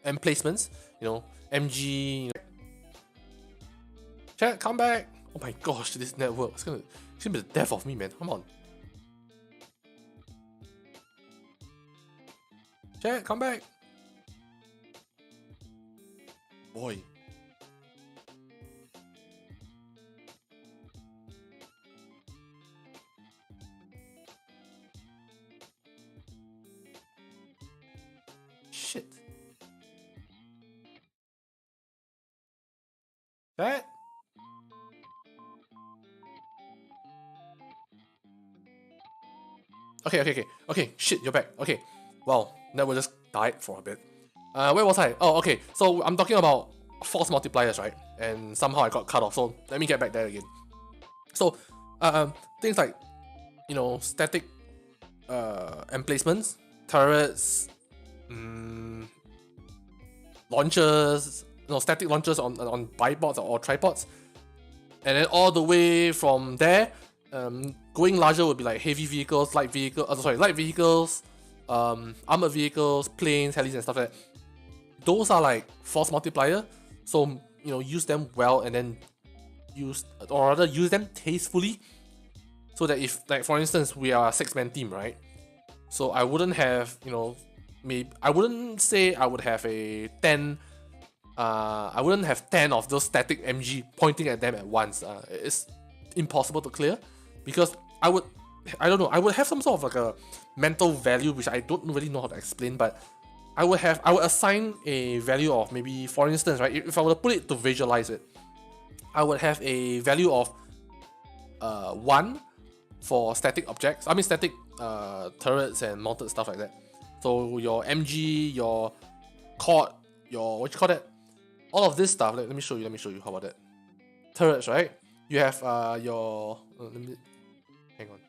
emplacements. MG. Chat, come back! Oh my gosh, this network. It's gonna be the death of me, man. Come on. Chat, come back! Boy. Shit. Chat? Okay, shit, you're back. Okay, well, network just died for a bit. Where was I? Oh, okay, so I'm talking about force multipliers, right? And somehow I got cut off, so let me get back there again. So, things like, static emplacements, turrets, launchers, static launchers on bipods or tripods, and then all the way from there, going larger would be like heavy vehicles, light vehicles, armored vehicles, planes, helis, and stuff like that. Those are like force multiplier, so use them well, and then use them tastefully, so that if, like, for instance, we are a 6-man team, right? So I wouldn't have, I wouldn't say I would have a 10. I wouldn't have 10 of those static MG pointing at them at once. It's impossible to clear, because I would have some sort of like a mental value, which I don't really know how to explain, but I would assign a value of, maybe, for instance, right, if I were to put it to visualize it, I would have a value of 1 for static objects. I mean static turrets and mounted stuff like that. So your MG, your COD, your what you call that? All of this stuff. Let me show you. How about that? Turrets, right? You have your. Let me hang on.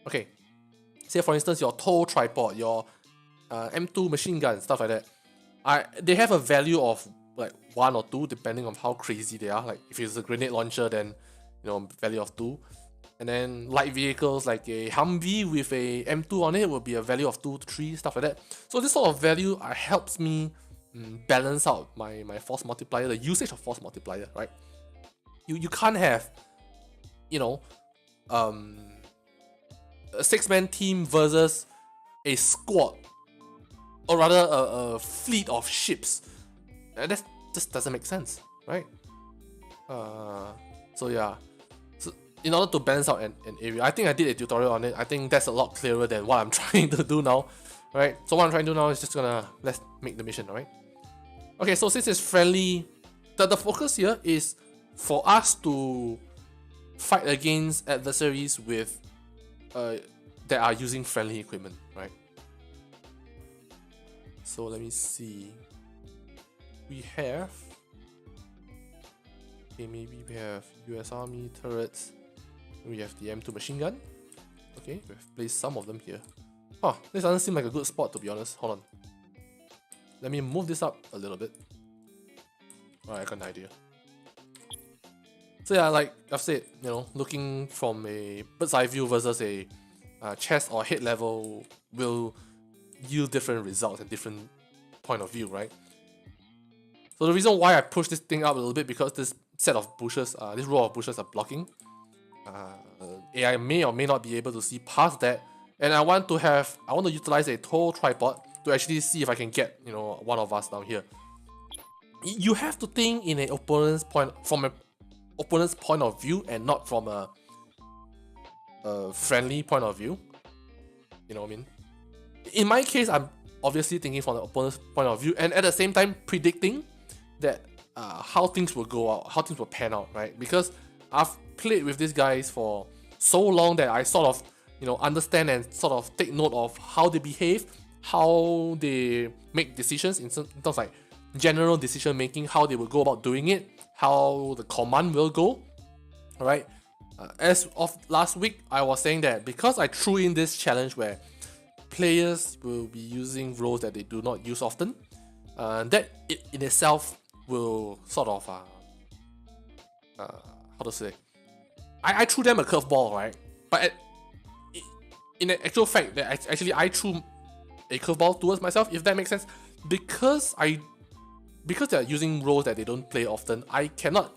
Okay. Say for instance your tow tripod, your M2 machine gun, stuff like that. They have a value of like 1 or 2 depending on how crazy they are. Like if it's a grenade launcher, then value of 2. And then light vehicles like a Humvee with a M2 on it will be a value of 2 to 3, stuff like that. So this sort of value helps me balance out my force multiplier, the usage of force multiplier, right? You can't have, a 6-man team versus a squad, or rather a fleet of ships. And that just doesn't make sense, right? So yeah. In order to balance out an area, I think I did a tutorial on it. I think that's a lot clearer than what I'm trying to do now, right? So what I'm trying to do now is just let's make the mission, alright? Okay, so since it's friendly, the focus here is for us to fight against adversaries with that are using friendly equipment, right? So let me see. We have, okay, maybe we have US Army turrets. We have the M2 machine gun. Okay, we've placed some of them here. Huh, this doesn't seem like a good spot, to be honest. Hold on. Let me move this up a little bit. Alright, I got an idea. So yeah, like I've said, looking from a bird's eye view versus a chest or head level will, yield different results and different point of view, right? So the reason why I push this thing up a little bit, because this set of bushes, this row of bushes are blocking. AI may or may not be able to see past that, and I want to utilize a tall tripod to actually see if I can get, you know, one of us down here. You have to think in an opponent's point of view, and not from a friendly point of view. You know what I mean? In my case, I'm obviously thinking from the opponent's point of view, and at the same time predicting that how things will go out, how things will pan out, right? Because I've played with these guys for so long that I sort of, you know, understand and sort of take note of how they behave, how they make decisions in terms like general decision making, how they will go about doing it, how the command will go. Alright, as of last week, I was saying that because I threw in this challenge where players will be using roles that they do not use often, that in itself will sort of how to say, I threw them a curveball, right? But in actual fact, that actually I threw a curveball towards myself, if that makes sense, because they're using roles that they don't play often. I cannot,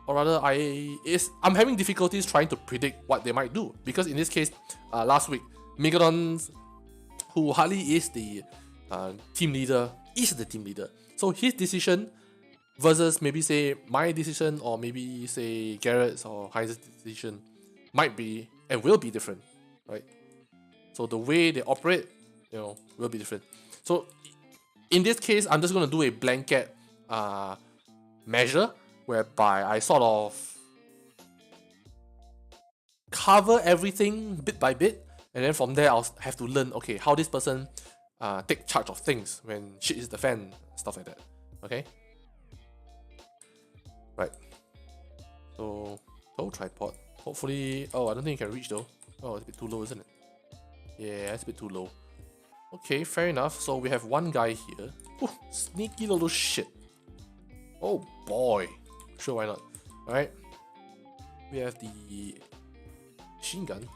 or rather, I'm having difficulties trying to predict what they might do, because in this case, last week, Megalon, who hardly is the team leader, so his decision versus maybe say my decision, or maybe say Garrett's or Heinz's decision might be and will be different, right? So the way they operate, you know, will be different. So in this case, I'm just going to do a blanket measure whereby I sort of cover everything bit by bit, and then from there I'll have to learn, okay, how this person take charge of things when shit is the fan, stuff like that. Okay, right. So tripod. Hopefully, oh, I don't think you can reach though. Oh, it's a bit too low, isn't it? Yeah, it's a bit too low. Okay, fair enough. So we have one guy here. Ooh, sneaky little shit. Oh boy. Sure, why not? Alright. We have the machine gun.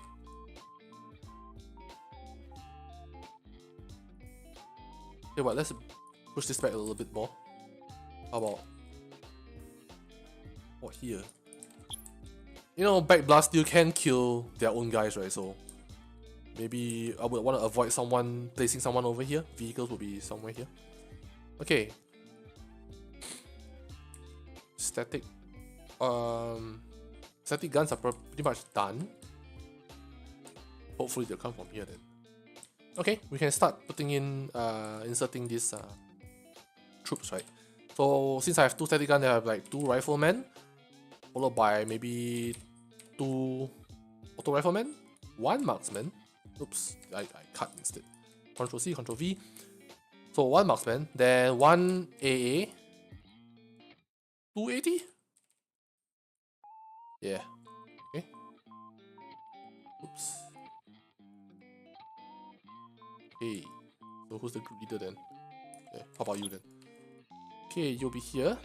Okay, well, let's push this back a little bit more. How about what here? You know, back blast still can kill their own guys, right? So maybe I would want to avoid placing someone over here. Vehicles will be somewhere here. Okay. Static. Static guns are pretty much done. Hopefully they'll come from here then. Okay, we can start putting in, inserting these troops, right? So since I have 2 static guns, I have like 2 riflemen, followed by maybe 2 auto riflemen, 1 marksman. Oops, I cut instead. Control C, Control V. So 1 marksman, then 1 AA, 2 AT? Yeah. Okay. Oops. Okay. So who's the group leader then? Yeah, how about you then? Okay, you'll be here.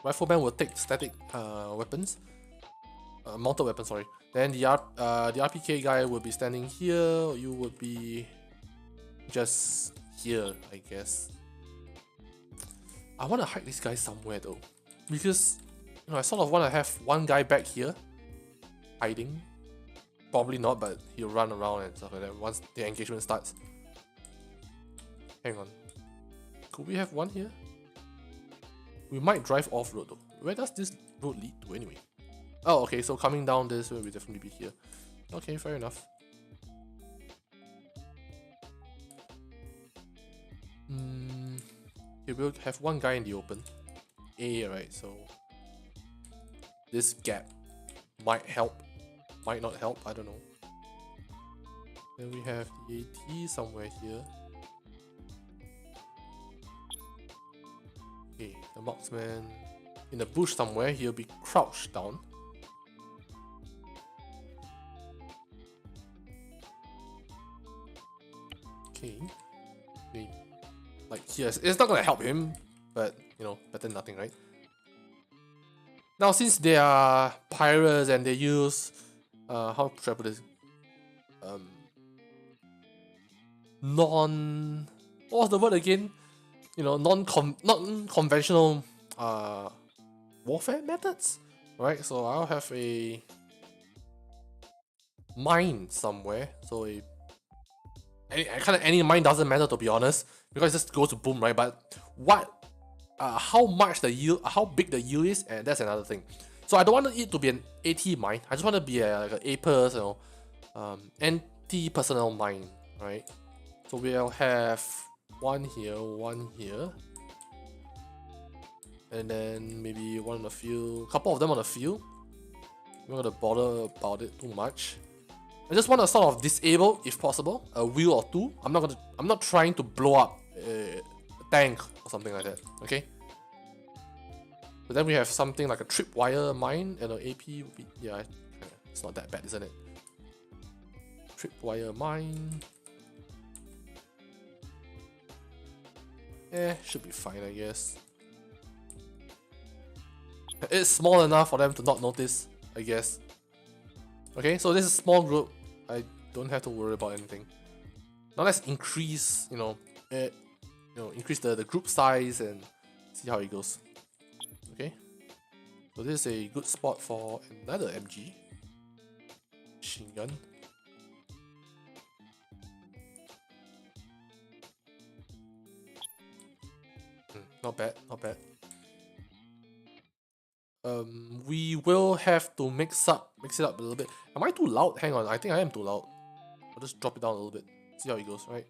Rifleman will take static weapons. Mounted weapons, sorry. Then the RPK guy will be standing here. You would be just here, I guess. I want to hide this guy somewhere though, because you know I sort of want to have one guy back here hiding. Probably not, but he'll run around and stuff like that once the engagement starts. Hang on. Could we have one here? We might drive off-road though. Where does this road lead to anyway? Oh, okay, so coming down this way will definitely be here. Okay, fair enough. Okay, we'll have one guy in the open. A, right, so this gap might help, might not help, I don't know. Then we have the AT somewhere here. Okay, the marksman in the bush somewhere, he'll be crouched down. Okay, like here, it's not gonna help him, but you know, better than nothing, right? Now, since they are pirates and they use, how should I put this? what was the word again? You know, non-conventional warfare methods, right? So I'll have a mine somewhere. So any mine doesn't matter, to be honest, because it just goes to boom, right? But how much the yield, how big the yield is, and that's another thing. So I don't want it to be an AT mine. I just want to be like an APERS, you know, anti-personnel mine, right? So we'll have one here, and then maybe one on the field, couple of them on the field. I'm not gonna bother about it too much. I just want to sort of disable, if possible, a wheel or two. I'm not trying to blow up a tank or something like that. Okay. But then we have something like a tripwire mine and an AP would be, yeah, it's not that bad, isn't it? Tripwire mine. Should be fine, I guess. It's small enough for them to not notice, I guess. Okay, so this is a small group. I don't have to worry about anything. Now let's increase, increase the group size and see how it goes. Okay, so this is a good spot for another MG machine gun. Not bad, not bad. We will have to mix it up a little bit. Am I too loud? Hang on, I think I am too loud. I'll just drop it down a little bit. See how it goes, right?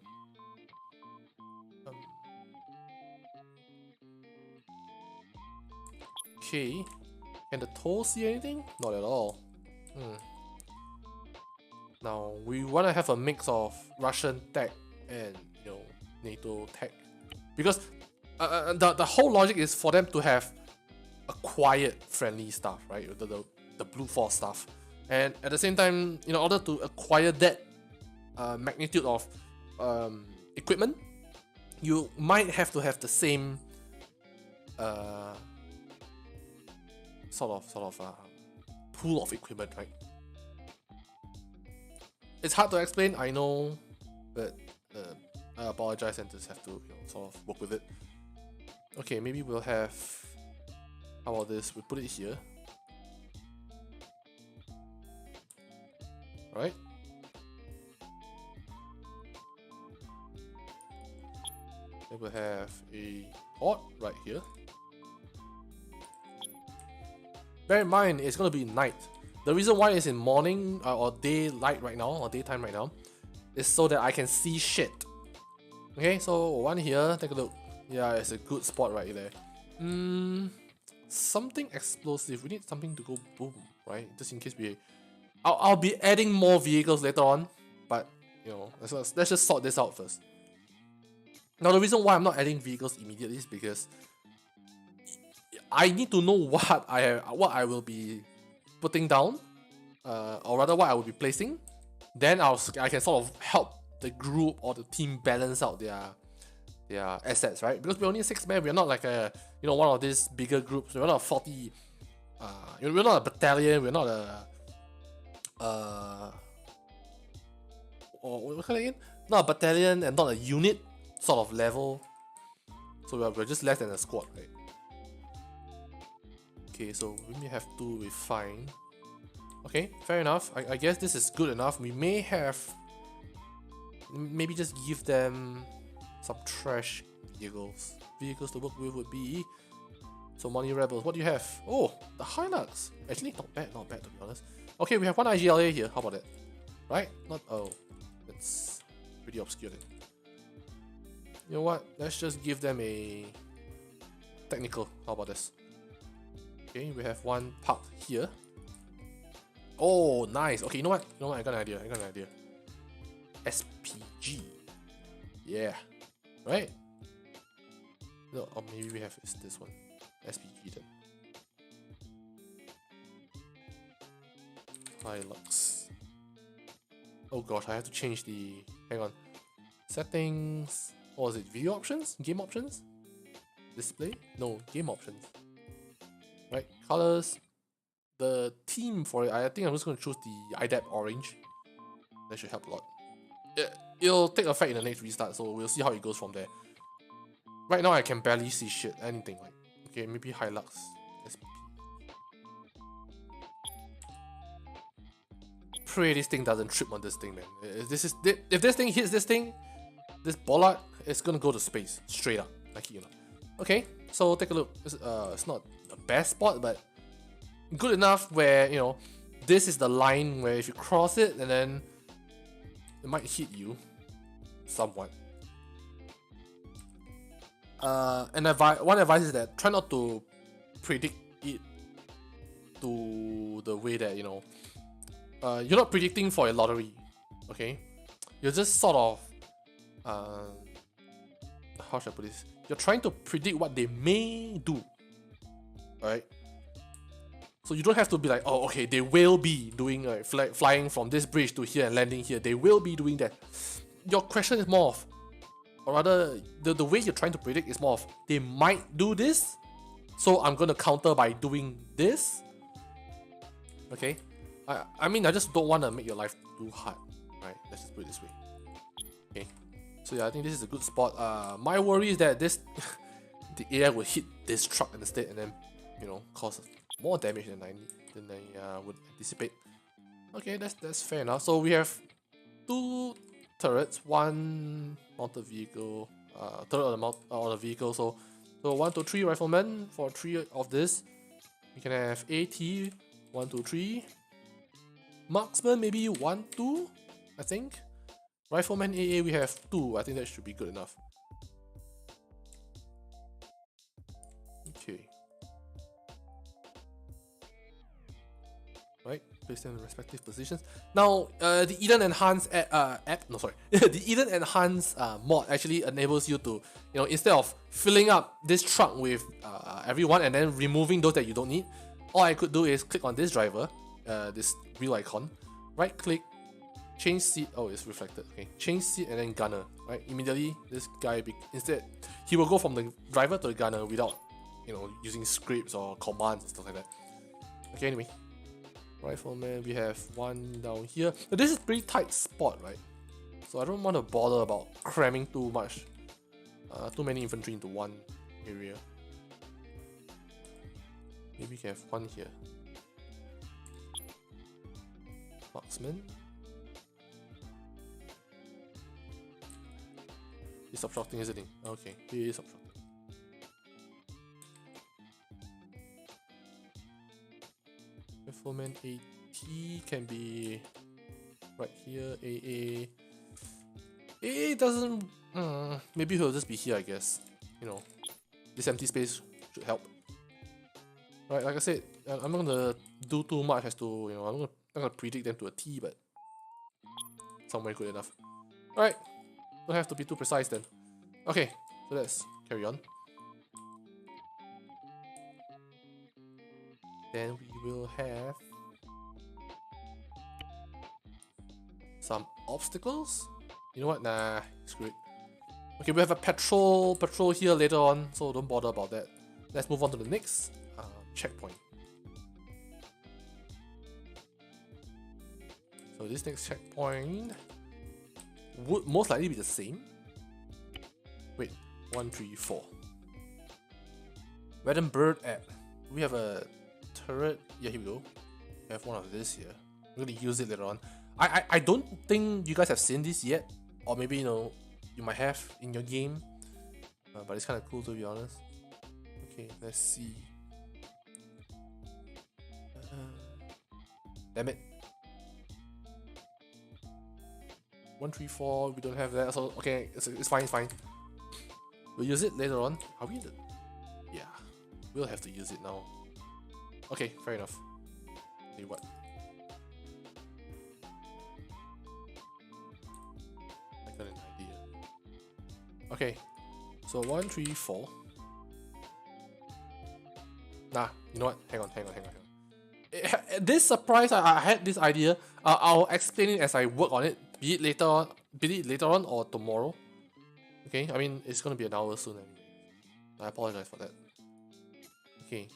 Okay. Can the toe see anything? Not at all. Now we want to have a mix of Russian tech and NATO tech, because the whole logic is for them to have acquired friendly stuff, right? The Blue Force stuff, and at the same time, in order to acquire that magnitude of equipment, you might have to have the same sort of pool of equipment, right? It's hard to explain, I know, but I apologize and just have to sort of work with it. Okay, maybe we'll have, how about this? We put it here. Alright. Then we'll have a port right here. Bear in mind, it's going to be night. The reason why it's in morning or daylight right now, or daytime right now, is so that I can see shit. Okay, so one here, take a look. Yeah, it's a good spot right there. Something explosive. We need something to go boom, right? Just in case I'll be adding more vehicles later on, but let's just sort this out first. Now the reason why I'm not adding vehicles immediately is because I need to know what I will be putting down, or rather what I will be placing. Then I can sort of help the group or the team balance out their assets, right? Because we're only 6 men, we're not like one of these bigger groups. We're not a 40. We're not a battalion. We're not what kind of again? Not a battalion and not a unit sort of level. So we're just less than a squad, right? Okay, so we may have 2 with fine. Okay, fair enough. I guess this is good enough. We may have maybe just give them some trash vehicles. Vehicles to work with would be so money rebels. What do you have? Oh, the Hilux. Actually, not bad to be honest. Okay, we have one IGLA here. How about that? Right? That's pretty obscure then. You know what? Let's just give them a technical. How about this? Okay, we have one parked here. Oh, nice. Okay, you know what? I got an idea. SPG. Yeah. Right? No, or maybe we have this one. SPG then. Hilux. Oh gosh, I have to change the... Hang on. Settings... What was it? Video options? Game options? Display? No, game options. Right, colors. The theme for it, I think I'm just going to choose the IDAP orange. That should help a lot. it'll take effect in the next restart, so we'll see how it goes from there. Right now I can barely see shit, anything like. Okay, maybe Hilux. SP. Pray this thing doesn't trip on this thing, man. If this thing hits this thing, this bollard, it's gonna go to space straight up, like you know. Okay, so take a look. It's not the best spot, but good enough where you know this is the line where if you cross it, and then it might hit you somewhat. One advice is that try not to predict it to the way that you know you're not predicting for a lottery, okay? You're just sort of how should I put this? You're trying to predict what they may do, alright? So you don't have to be like, oh, okay, they will be doing flying from this bridge to here and landing here. They will be doing that. Your question is more of, or rather, the way you're trying to predict is more of, they might do this, so I'm gonna counter by doing this. Okay? I mean, I just don't want to make your life too hard, right? Let's just put it this way. Okay? So yeah, I think this is a good spot. My worry is that this, the AI will hit this truck instead and then, you know, cause more damage than I would anticipate. Okay, that's fair enough. So we have 2 turrets, 1 mounted vehicle, turret on the vehicle. So 1, 2, 3 riflemen for 3 of this. We can have AT 1, 2, 3. Marksman maybe 1, 2, I think. Rifleman AA we have 2. I think that should be good enough. Okay. Right, place them in respective positions. Now, the Eden Enhance the Eden Enhance mod actually enables you to, you know, instead of filling up this truck with everyone and then removing those that you don't need, all I could do is click on this driver, this wheel icon, right click, change seat. Oh, it's reflected. Okay, change seat and then gunner. Right, immediately this guy instead he will go from the driver to the gunner without, you know, using scripts or commands and stuff like that. Okay, anyway. Rifleman, we have 1 down here. But this is a pretty tight spot, right? So I don't want to bother about cramming too much, too many infantry into one area. Maybe we can have 1 here. Marksman. He's obstructing, isn't he? Okay, he is obstructing. Rifleman AT can be right here. AA doesn't. Maybe he'll just be here, I guess. You know, this empty space should help. Right, like I said, I'm not gonna do too much as to, you know, I'm not gonna predict them to a T, but somewhere good enough. Alright, don't have to be too precise then. Okay, so let's carry on. Then we will have some obstacles. You know what? Nah, screw it. Okay, we have a patrol here later on, so don't bother about that. Let's move on to the next checkpoint. So this next checkpoint would most likely be the same. Wait, 1, 3, 4. Red and Bird at. We have a turret. Yeah, here we go. We have 1 of this here. We're gonna use it later on. I don't think you guys have seen this yet, or maybe, you know, you might have in your game, but it's kind of cool to be honest. Okay, let's see. Damn it. 1, 3, 4. We don't have that, so okay, it's fine, it's fine. We'll use it later on. Are we in the... Yeah, we'll have to use it now. Okay, fair enough. Tell you what. I got an idea. Okay, so 1, 3, 4. Nah, you know what? Hang on. This surprise, I had this idea. I'll explain it as I work on it. Be it later on or tomorrow. Okay, I mean it's gonna be an hour soon anyway. I apologize for that. Okay,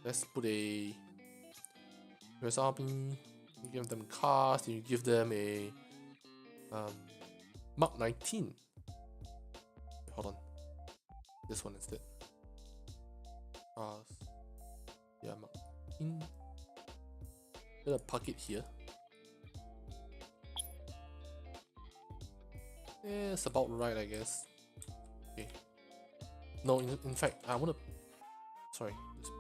let's put a US Army. You give them cars, you give them a Mark 19. Hold on. This one instead. Yeah, Mark 19. Gonna park it here. Yeah, it's about right, I guess. Okay. No, in fact, I wanna. Sorry, just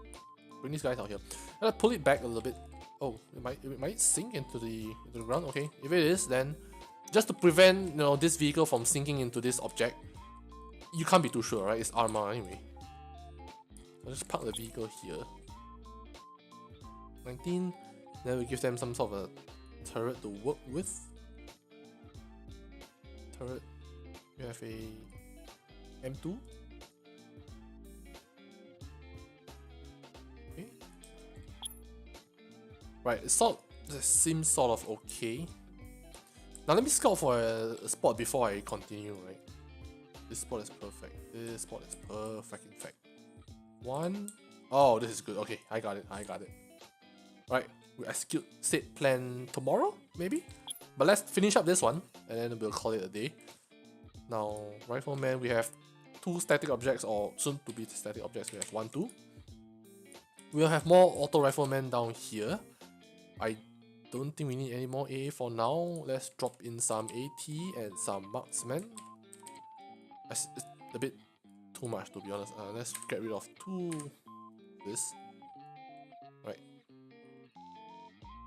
bring these guys out here. I'm gonna pull it back a little bit. Oh, it might sink into the ground. Okay, if it is, then just to prevent this vehicle from sinking into this object, you can't be too sure, right? It's ARMA anyway. So just park the vehicle here. 19. Then we give them some sort of a turret to work with. Turret. We have a M2. Okay. Right, it seems sort of okay. Now let me scout for a spot before I continue, right? This spot is perfect. This spot is perfect, in fact. One. Oh, this is good. Okay, I got it. Right, we execute said plan tomorrow, maybe? But let's finish up this one, and then we'll call it a day. Now, Rifleman, we have 2 static objects, or soon to be static objects. We have 1, 2. We'll have more auto riflemen down here. I don't think we need any more AA for now. Let's drop in some AT and some marksmen. It's a bit too much, to be honest. Let's get rid of 2 this. Right.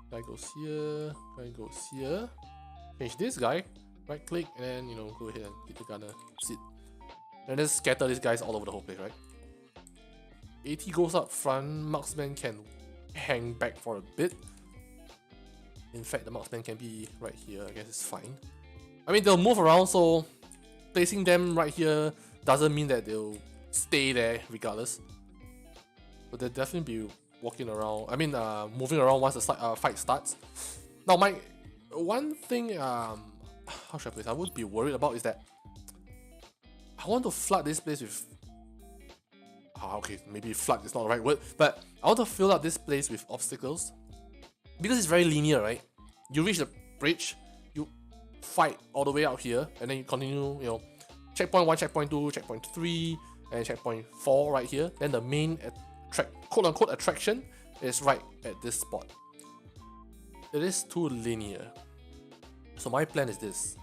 Guy goes here. Guy goes here. Change this guy. Right click and then go ahead and hit the gunner. Sit. And then scatter these guys all over the whole place, right? AT goes up front. Marksman can hang back for a bit. In fact, the marksman can be right here. I guess it's fine. I mean, they'll move around, so placing them right here doesn't mean that they'll stay there regardless. But they'll definitely be walking around. I mean, moving around once the fight starts. Now, my one thing, how should I put this? I would be worried about is that I want to flood this place with. Okay, maybe flood is not the right word, but I want to fill up this place with obstacles because it's very linear, right? You reach the bridge, you fight all the way out here, and then you continue, checkpoint 1, checkpoint 2, checkpoint 3, and checkpoint 4 right here. Then the main quote-unquote attraction is right at this spot. It is too linear. So my plan is this.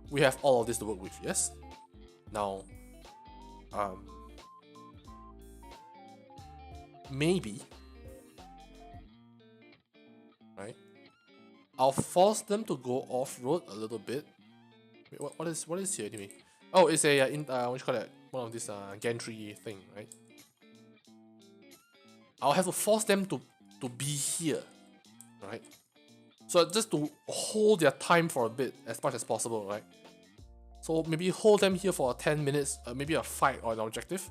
We have all of this to work with, yes? Now, maybe, right? I'll force them to go off-road a little bit. Wait, what is here anyway? Oh, it's a what you call that? One of this gantry thing, right? I'll have to force them to be here, right? So just to hold their time for a bit as much as possible, right? So maybe hold them here for 10 minutes, maybe a fight or an objective.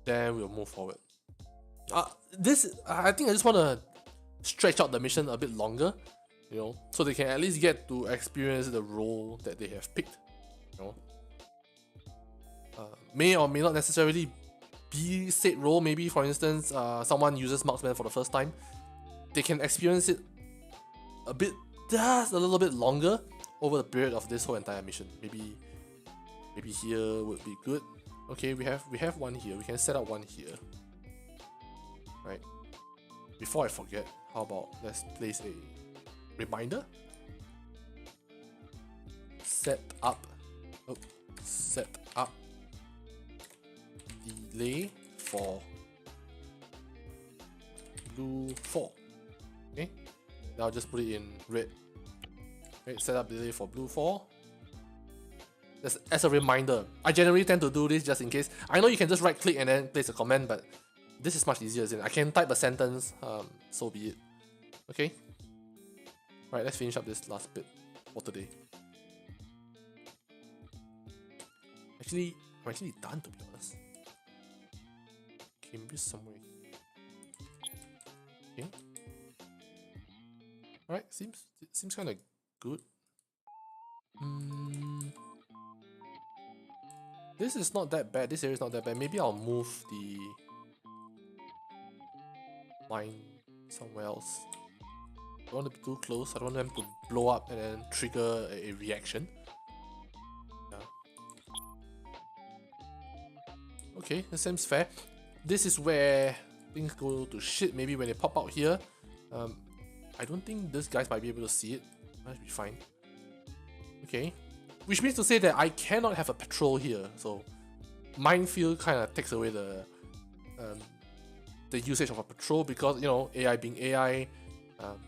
Then we'll move forward. I think I just want to stretch out the mission a bit longer, so they can at least get to experience the role that they have picked, may or may not necessarily be said role. Maybe, for instance, someone uses marksman for the first time. They can experience it just a little bit longer over the period of this whole entire mission. Maybe here would be good. Okay, we have one here. We can set up one here. Right. Before I forget, how about let's place a reminder. Set up delay for blue 4. Okay. Now just put it in red. Okay, set up delay for blue 4. As a reminder. I generally tend to do this just in case. I know you can just right click and then place a comment, but this is much easier, isn't it? I can type a sentence, so be it. Okay? Right, let's finish up this last bit for today. I'm actually done, to be honest. Okay, maybe somewhere here. Okay. Alright, seems kind of good. This is not that bad. This area is not that bad. Maybe I'll move the mine somewhere else. don't want to be too close. I don't want them to blow up and then trigger a reaction. Yeah. Okay, that seems fair. This is where things go to shit. Maybe when they pop out here. I don't think these guys might be able to see it. Might be fine. Okay. Which means to say that I cannot have a patrol here. So minefield kind of takes away the usage of a patrol, because, you know, AI being AI,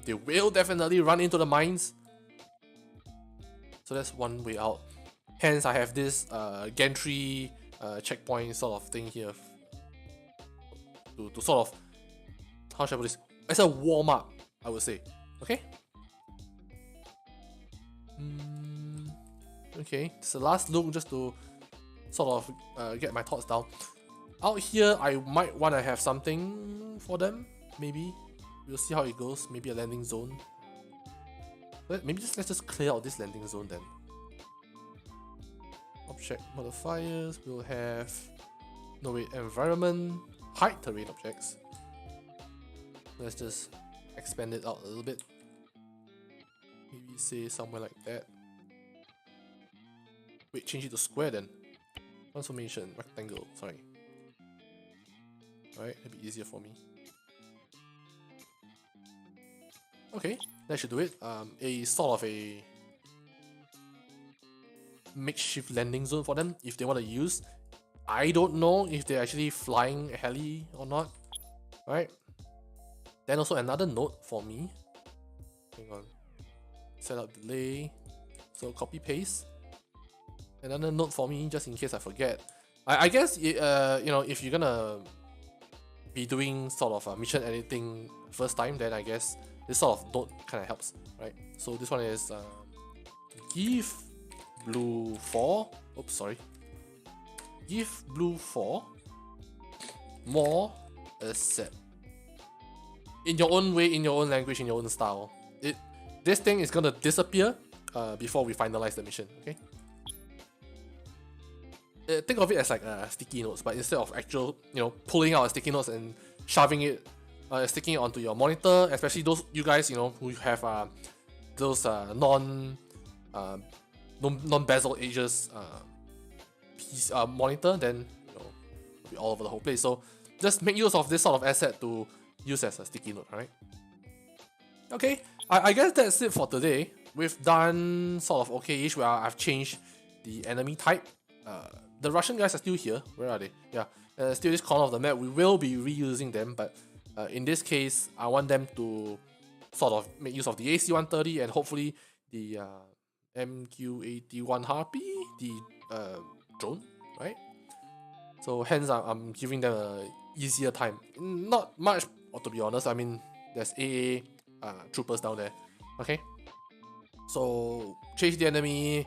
they will definitely run into the mines. So that's one way out. Hence, I have this gantry checkpoint sort of thing here to sort of, how should I put this? As a warm up, I would say. Okay. Okay, it's the last look just to sort of get my thoughts down. Out here, I might want to have something for them. Maybe we'll see how it goes. Maybe a landing zone. Maybe let's just clear out this landing zone then. Object modifiers. We'll have environment, height terrain objects. Let's just expand it out a little bit. Maybe say somewhere like that. Wait, change it to square then. Transformation, rectangle, sorry. Alright, that'd be easier for me. Okay, that should do it. A sort of a makeshift landing zone for them if they want to use. I don't know if they're actually flying a heli or not. Right. Then also another note for me. Hang on. Set up delay. So copy paste. Another note for me, just in case I forget. I guess you know, if you're gonna be doing sort of a mission editing first time, then I guess this sort of note kind of helps, right? So this one is give blue 4. Oops, sorry. Give blue 4 more asset. In your own way, in your own language, in your own style. This thing is gonna disappear before we finalize the mission. Okay. Think of it as like sticky notes, but instead of actual, you know, pulling out a sticky notes and shoving it, sticking it onto your monitor, especially those you guys, you know, who have those non-bezel edges piece monitor, then, you know, it'll be all over the whole place. So just make use of this sort of asset to use as a sticky note, alright? Okay, I guess that's it for today. We've done sort of okay-ish where I've changed the enemy type. The Russian guys are still here. Where are they? Yeah, still this corner of the map. We will be reusing them, but in this case, I want them to sort of make use of the AC-130 and hopefully the Wk2D1 Harpy, the drone, right? So hence, I'm giving them a easier time. Not much, or to be honest. I mean, there's AA troopers down there. Okay. So chase the enemy.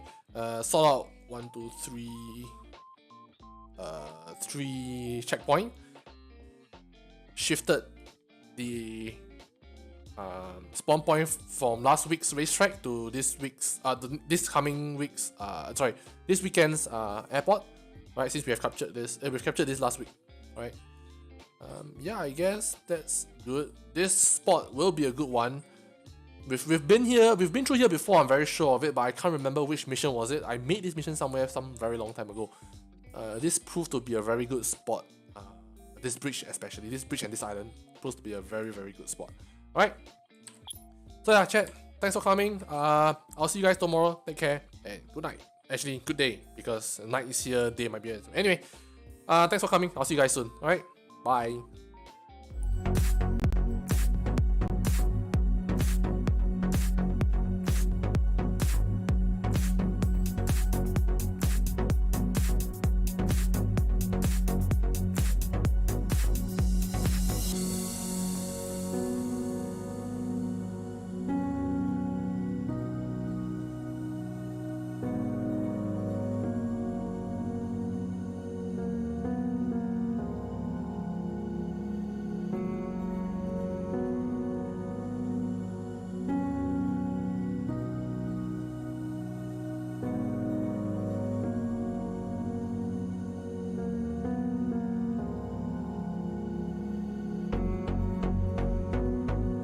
Sort out 1, 2, 3. 3 checkpoint. Shifted the spawn point from last week's racetrack to this week's this weekend's airport. Right, since we have captured this, we've captured this last week. Right. Yeah, I guess that's good. This spot will be a good one. We've been through here before. I'm very sure of it, but I can't remember which mission was it. I made this mission somewhere some very long time ago. This proved to be a very good spot. This bridge especially, this bridge and this island proves to be a very, very good spot. Alright. So yeah, chat, thanks for coming. I'll see you guys tomorrow. Take care and good night. Actually, good day, because night is here, day might be here. Anyway, thanks for coming. I'll see you guys soon. Alright, bye.